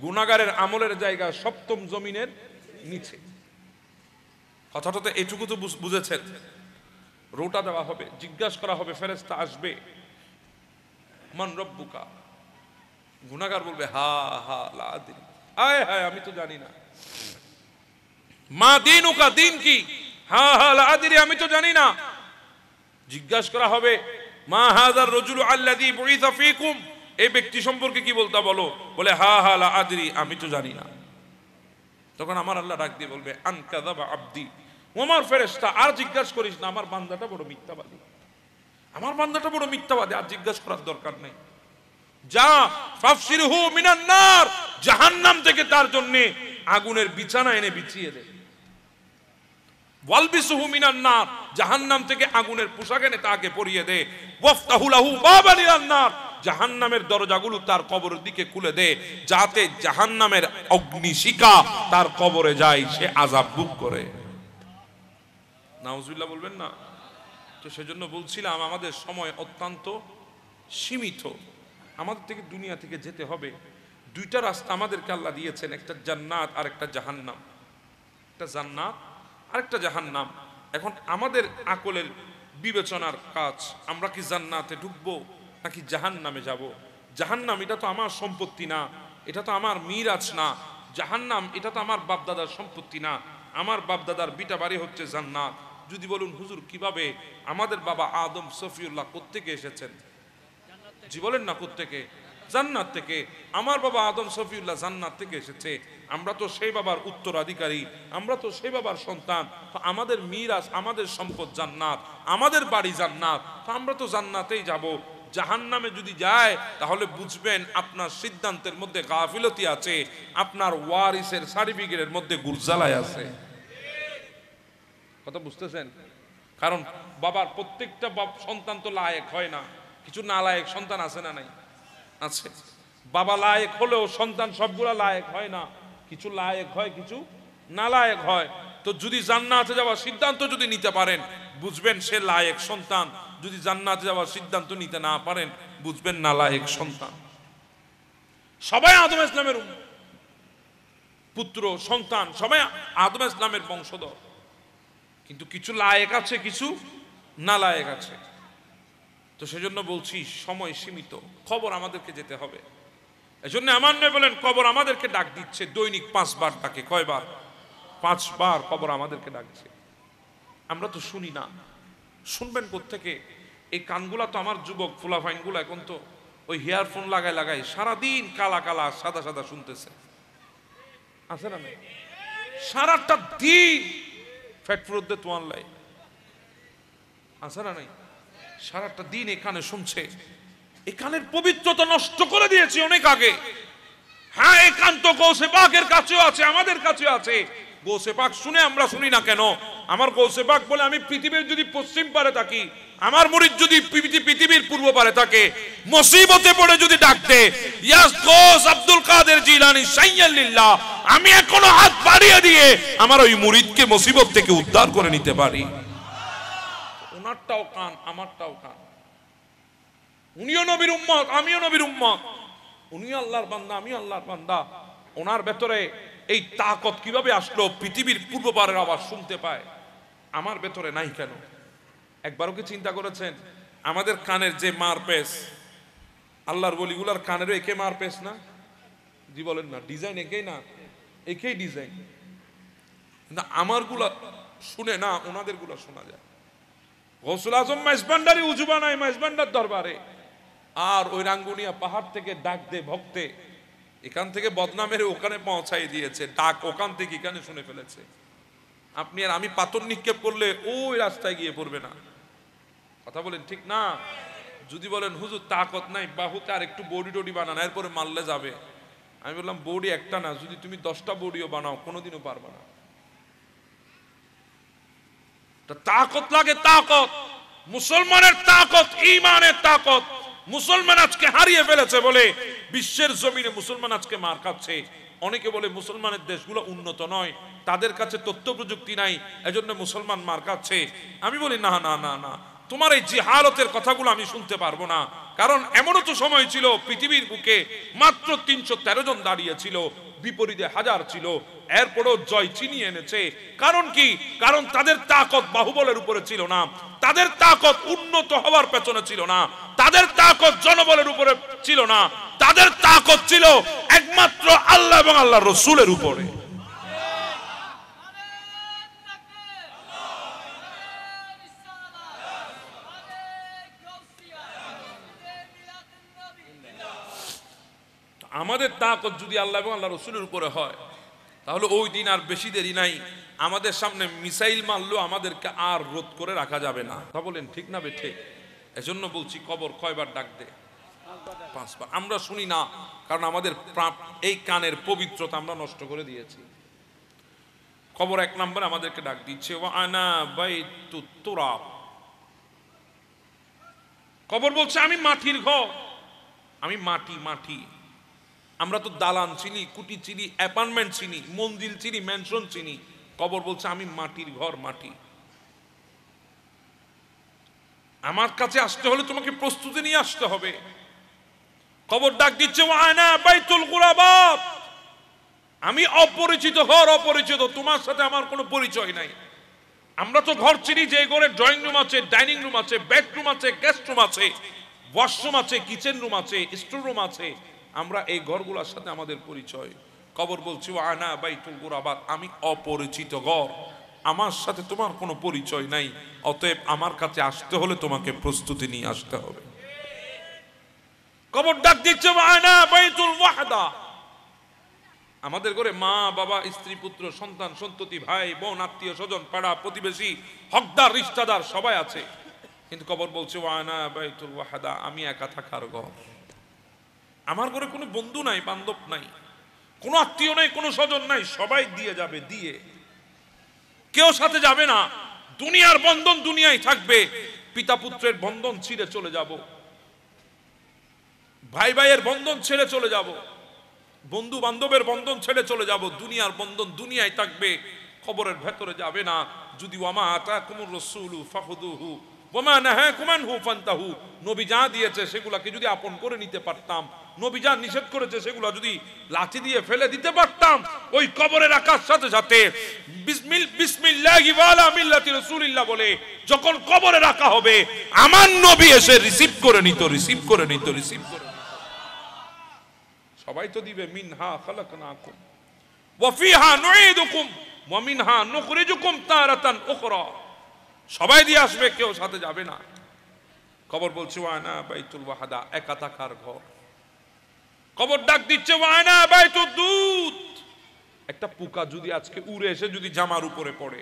গুনাহগারের আমলের জায়গা সপ্তম জমিনের নিচে। কথাটা তো এটুকু তো বুঝেছেন। রোটা দেওয়া হবে, জিজ্ঞাসা করা হবে, ফেরেশতা আসবে মান রব্বুকা, গুনাহগার বলবে হা হা লা আদরি, হায় হায় আমি তো জানি না। মা দীনুকা, দিন কি? হা হা লা আদরি, আমি তো জানি না। জিজ্ঞাসা করা হবে মা হাযার রাজুলু আল্লাযী বুইসা ফীকুম, এই ব্যক্তি সম্পর্কে কি বলতা বলো? বলে হা হা লা আদরি, আমি তো জানি না। তখন আমার আল্লাহ ডাক দিয়ে বলবে আন কাযাবা আবদি, ওমর ফেরেশতা আর জিজ্ঞাসা করিস না, আমার বান্দাটা বড় মিথ্যাবাদী, আমার বান্দাটা বড় মিথ্যাবাদী, আর জিজ্ঞাসা করার দরকার নেই। যা ফাফসিরহু মিনান নার, জাহান্নাম থেকে তার জন্য আগুনের বিছানা এনে বিছিয়ে দে। ওয়ালবিসুহু মিনান নার, জাহান্নাম থেকে আগুনের পোশাক এনে তাকে পরিয়ে দে। ওয়াফতাহু লাহু বাবান ইলান নার, জাহান্নামের দরজাগুলো তার কবরের দিকে খুলে দে, যাতে জাহান্নামের অগ্নিশিখা তার কবরে যায়, সে আযাব ভোগ করে। নাউজুবিল্লাহ বলবেন না? তো সেজন্য বলছিলাম আমাদের সময় অত্যন্ত সীমিত, আমাদের থেকে দুনিয়া থেকে যেতে হবে। দুইটা রাস্তা আমাদেরকে আল্লাহ দিয়েছেন, একটা জান্নাত আর একটা জাহান্নাম। একটা জান্নাত আর একটা জাহান্নাম। এখন আমাদের আকলের বিবেচনার কাজ, আমরা কি জান্নাতে ঢুকবো নাকি জাহান্নামে যাব? জাহান্নাম এটা তো আমার সম্পত্তি না, এটা তো আমার মিরাজ না। জাহান্নাম এটা তো আমার বাপদাদার সম্পত্তি না, আমার বাপদাদার বিটা বাড়ি হচ্ছে জান্নাত। যদি বলুন হুজুর কিভাবে? আমাদের বাবা আদম সফিউল্লাহ কোত্থেকে এসেছেন? জি বলেন না, কোত্থেকে? জান্নাত থেকে। আমার বাবা আদম সফিউল্লাহ জান্নাত থেকে এসেছে, আমরা তো সেই বাবার উত্তরাধিকারী, আমরা তো সেই বাবার সন্তান, তো আমাদের মিরাজ, আমাদের সম্পদ জান্নাত, আমাদের বাড়ি জান্নাত, তো আমরা তো জান্নাতেই যাব। জাহান্নামে যদি যায় তাহলে বুঝবেন আপনার সিদ্ধান্তের মধ্যে গাফিলতি আছে, আপনার ওয়ারিসের সার্টিফিকেটের মধ্যে গুরজালাই আছে। কথা বুঝতেছেন? কারণ বাবার প্রত্যেকটা সন্তান তো লায়েক হয় না, কিছু নালায়েক সন্তান আছে না নাই? আছে। বাবা লায়েক হলেও সন্তান সবগুলা লায়েক হয় না, কিছু লায়েক হয়, কিছু নালায়েক হয়। তো যদি জান্নাতে যাওয়ার সিদ্ধান্ত যদি নিতে পারেন বুঝবেন সে লায়েক সন্তান, যদি জান্নাতে যাওয়ার সিদ্ধান্ত নিতে না পারেন বুঝবেন নালায়েক সন্তান। সবাই আদম ইসলামের পুত্র সন্তান, সবাই আদম ইসলামের বংশধর, কিন্তু কিছু লায়েক আছে, কিছু নালায়েক আছে। তো সেজন্য বলছি সময় সীমিত, খবর আমাদেরকে যেতে হবে। এজন্য আমার নয় বলেন কবর আমাদেরকে ডাক দিচ্ছে, দৈনিক 5 বার ডাকে। কয়বার? 5 বার কবর আমাদেরকে ডাকছে। আমরা তো শুনি না, শুনবেন কোত্থেকে? এই কানগুলা তো আমার যুবক ফুলাফাইনগুলো এখন তো ওই হেয়ারফোন লাগায় লাগায় সারাদিন কালা কালা সাদা সাদা শুনতেছে, আছে না? সারাটা দিন ফ্যাটফুরুদ্দে তোয়ান লাই, আছে না নাই? সারাটা দিন এখানে শুনছে। এখানের পবিত্রতা নষ্ট করে দিয়েছি অনেক আগে। হ্যাঁ, এই কান তো গৌসে পাকের কাছেও আছে, আমাদের কাছেও আছে। গৌসে পাক শুনে আমরা শুনি না কেন? আমার গৌসে পাক বলে আমি পৃথিবীর যদি পশ্চিম পারে থাকি, আমার মুরিদ যদি পৃথিবীর পূর্ব পারে থাকে, মুসিবতে পড়ে যদি ডাক দে ইয়াস গৌস আব্দুল কাদের জিলানী শাইয়াল লিল্লাহ, আমি এখনো হাত বাড়িয়ে দিয়ে আমার ওই মুরিদকে মুসিবত থেকে উদ্ধার করে নিতে পারি। ওনারটাও কান, আমারটাও কান। উনিও নবীর উম্মত, আমিও নবীর উম্মত। উনি আল্লাহর বান্দা, আমি আল্লাহর বান্দা। ওনার ভেতরে এই তাকত কিভাবে আসলো? পৃথিবীর পূর্ব পারের আওয়াজ শুনতে পায়, আমার ভেতরে নাই কেন? একবারও কি চিন্তা করেছেন? আমাদের কানের যে মারপেস, আল্লাহর ওলিগুলার কানেরও একে মারপেস না? জি বলেন না? ডিজাইন একেই না? একেই ডিজাইন। না আমার গুলা শুনে না, ওনাদের গুলা শোনা যায়। গৌসুল আজম মাইজবান্ডারি উজুবা নাই মাইজবান্ডার দরবারে, আর ওই রাঙ্গুনিয়া পাহাড় থেকে ডাক দে ভক্তে, এখান থেকে বদনামের ওখানে পৌঁছাই দিয়েছে, ডাক ওখান থেকে এখানে শুনে ফেলেছে। আপনি আর আমি পাথর নিক্ষেপ করলে ওই রাস্তায় গিয়ে পড়বে না। কথা বলেন ঠিক না? যদি বলেন হুজুর তাকত নাই, বাহুতে আর একটু বডি টডি বানান, এরপরে মারলে যাবে। আমি বললাম বডি একটা না, যদি তুমি 10টা বডিও বানাও কোনোদিনও পারবে না। তাকত লাগে, তাকত। মুসলমানের তাকত, ঈমানের তাকত। মুসলমান আজকে হারিয়ে ফেলেছে বলে বিশ্বের জমিনে মুসলমান আজকে মার খাচ্ছে। অনেকে বলে মুসলমানের দেশগুলো উন্নত নয়, তাদের কাছে তথ্য প্রযুক্তি নাই, এজন্য মুসলমান মার খাচ্ছে। আমি বলি না না না না, তোমার এই জিহালতের কথাগুলো আমি শুনতে পারবো না। কারণ এমনও তো সময় ছিল পৃথিবীর বুকে মাত্র 313 জন দাঁড়িয়ে ছিল, বিপরীতে হাজার ছিল, এরপরও জয় চিনিয়ে এনেছে। কারণ কি? কারণ তাদের তাকত বাহুবলের উপরে ছিল না, তাদের তাকত উন্নত হওয়ার পেছনে ছিল না, তাদের তাকত জনবলের উপরে ছিল না, তাদের তাকত ছিল একমাত্র আল্লাহ এবং আল্লাহর রাসূলের উপরে। আমাদের তাকত যদি আল্লাহ এবং আল্লাহর রাসূলের উপরে হয়, তাহলে ওই দিন আর বেশি দেরি নাই, আমাদের সামনে মিসাইল মারলেও আমাদেরকে আর রোধ করে রাখা যাবে না। তা বলেন ঠিক না বেঠে? এজন্য বলছি কবর কয়বার ডাক দে? 5 বার। আমরা শুনি না, কারণ আমাদের এই কানের পবিত্রতা আমরা নষ্ট করে দিয়েছি। কবর 1 নম্বরে আমাদেরকে ডাক দিচ্ছে, ওয়া আনা বাইতুত তুরাব। কবর বলছে আমি মাটির ঘর, আমি মাটি। মাটি আমরা তো দালান চিনি, কুটি চিনি, অ্যাপার্টমেন্ট চিনি, মন্দির চিনি, ম্যানশন চিনি। কবর বলছে আমি মাটির ঘর, মাটি। আমার কাছে আসতে হলে তোমাকে প্রস্তুতি নিয়ে আসতে হবে। কবর ডাক দিচ্ছে ওয়া আনা বাইতুল গুরাবাত, আমি অপরিচিত ঘর, অপরিচিত, তোমার সাথে আমার কোনো পরিচয় নাই। আমরা তো ঘর চিনি যে ঘরে ড্রয়িং রুম আছে, ডাইনিং রুম আছে, বেডরুম আছে, গেস্ট রুম আছে, ওয়াশরুম আছে, কিচেন রুম আছে, স্টোর রুম আছে। আমরা এই ঘরগুলোর সাথে আমাদের পরিচয়। কবর বলছি ওয়া আনা বাইতুল গুরাবাত, আমি অপরিচিত ঘর, আমার সাথে তোমার কোনো পরিচয় নাই, অতএব আমার কাছে আসতে হলে তোমাকে প্রস্তুতি নিয়ে আসতে হবে। কবর ডাক দিচ্ছে ওয়া আনা বাইতুল ওয়াহদা, আমাদের ঘরে মা বাবা, স্ত্রী পুত্র, সন্তান সন্ততি, ভাই বোন, আত্মীয় স্বজন, পাড়া প্রতিবেশী, হকদার রিশতাদার সবাই আছে, কিন্তু কবর বলছে ওয়া আনা বাইতুল ওয়াহদা, আমি একা থাকার ঘর। আমার ঘরে কোনো বন্ধু নাই, বান্ধব নাই, কোনো আত্মীয় নাই, কোনো স্বজন নাই, সবাই দিয়ে যাবে, দিয়ে কেউ সাথে যাবে না। দুনিয়ার বন্ধন দুনিয়ায় থাকবে, পিতা পুত্রের বন্ধন ছিঁড়ে চলে যাব, ভাই ভাইয়ের বন্ধন ছেড়ে চলে যাব, বন্ধু বান্ধবের বন্ধন ছেড়ে চলে যাব, দুনিয়ার বন্ধন দুনিয়ায় থাকবে, কবরের ভেতরে যাবে না। যদি ওয়ামা আতাকুমুর রাসূলু ফাখুযুহু ওয়ামা নাহাকুম আনহু ফান্তাহু, নবী যা দিয়েছে সেগুলোকে যদি আপন করে নিতে পারতাম, নবী যা নিষেধ করেছে সেগুলো যদি লাঠি দিয়ে ফেলে দিতে পারতাম, ওই কবরে রাখার সাথে সাথে বিসমিল্লাহি ওয়া আলা মিল্লাতি রাসূলিল্লাহ বলে যখন কবরে রাখা হবে, আমার নবী এসে রিসিভ করে নিত, রিসিভ করে নিত, রিসিভ করে। সবাই তো দিবে মিনহা খালাকনাকুম ওয়া ফিহা নুঈদুকুম ওয়া মিনহা নুখরিজুকুম তারাতান উখরা, সবাই দিয়ে আসবে, কেউ সাথে যাবে না। কবর বলছে ওয়া আনা বাইতুল ওয়াহদা, একা থাকার ঘর। কবর ডাক দিচ্ছে ওয়া আনা বাইতুদ দুত, একটা পোকা যদি আজকে উড়ে এসে যদি জামার উপরে পড়ে,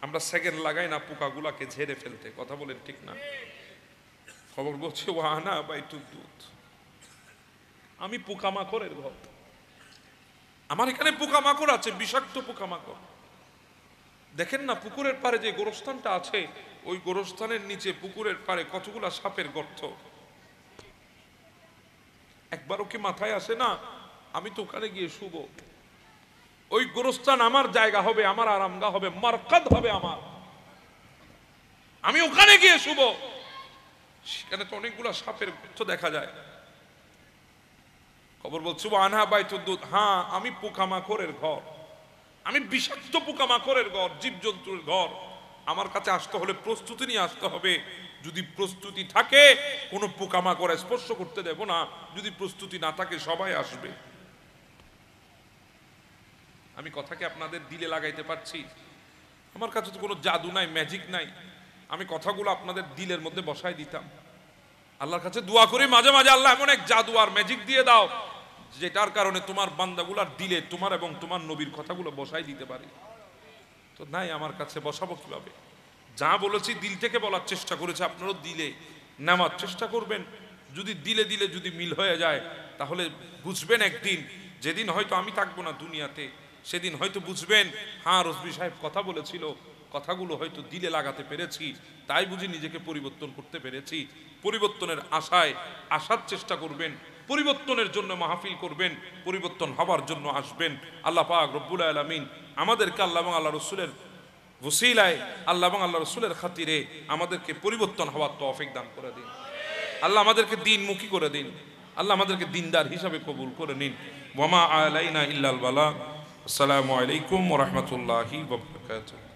আমরা সেকেন্ড লাগাই না পোকাগুলাকে ঝেড়ে ফেলতে, কথা বলেন ঠিক না? খবর বলছে ওয়া আনা বাইতুদ দুত, আমি পোকামাকড়ের ঘর। আমার এখানে পোকামাকড় আছে, বিষাক্ত পোকামাকড়। দেখেন না পুকুরের পাড়ে যে গোরস্থানটা আছে, ওই গোরস্থানের নিচে পুকুরের পাড়ে কতগুলা সাপের গর্ত। একবারও কি মাথায় আসে না আমি তো ওখানে গিয়ে শুবো? ওই গোরস্থান আমার জায়গা হবে, আমার আরামগাহ হবে, মারকাদ হবে আমার। আমি ওখানে গিয়ে শুবো। সেখানে তো অনেকগুলা সাপের গর্ত দেখা যায়। খবর বলছো আনহা বাইতুদ্দুদ, হ্যাঁ আমি পোকামাকড়ের ঘর, আমি বিষাক্ত পোকামাকড়ের ঘর, জীবজন্তুর ঘর। আমার কাছে আসতে হলে প্রস্তুতি নিয়ে আসতে হবে। যদি প্রস্তুতি থাকে কোনো পোকামাকড় স্পর্শ করতে দেব না, যদি প্রস্তুতি না থাকে সবাই আসবে। আমি কথাকে আপনাদের দিলে লাগাইতে পারছি? আমার কাছে তো কোনো জাদু নাই, ম্যাজিক নাই। আমি কথাগুলো আপনাদের দিলের মধ্যে বসাই দিতাম। আল্লাহর কাছে দোয়া করি মাঝে মাঝে, আল্লাহ এমন এক জাদু আর ম্যাজিক দিয়ে দাও যেটার কারণে তোমার বান্দাগুলার দিলে তোমার এবং তোমার নবীর কথাগুলো বসাই দিতে পারি। তো নাই আমার কাছে, বসাবো কিভাবে? যা বলেছি দিল থেকে বলার চেষ্টা করেছে, আপনারাও দিলে নেওয়ার চেষ্টা করবেন। যদি দিলে দিলে যদি মিল হয়ে যায় তাহলে বুঝবেন একদিন, যেদিন হয়তো আমি থাকবো না দুনিয়াতে, সেদিন হয়তো বুঝবেন হ্যাঁ রজবী সাহেব কথা বলেছিল, কথাগুলো হয়তো দিলে লাগাতে পেরেছি, তাই বুঝি নিজেকে পরিবর্তন করতে পেরেছি। পরিবর্তনের আশায় আসার চেষ্টা করবেন, পরিবর্তনের জন্য মাহফিল করবেন, পরিবর্তন হবার জন্য আসবেন। আল্লাহ পাক রব্বুল আলামিন আমাদেরকে আল্লাহ এবং আল্লাহ রসুলের ওসিলায়, আল্লাহ এবং আল্লাহ রসুলের খাতিরে আমাদেরকে পরিবর্তন হওয়ার তৌফিক দান করে দিন। আল্লাহ আমাদেরকে দ্বীনমুখী করে দিন। আল্লাহ আমাদেরকে দ্বীনদার হিসাবে কবুল করে নিন। ওয়া মা আলাইনা ইল্লাল বালাগ। আসসালামু আলাইকুম ওয়া রাহমাতুল্লাহি ওয়া বারাকাতুহু।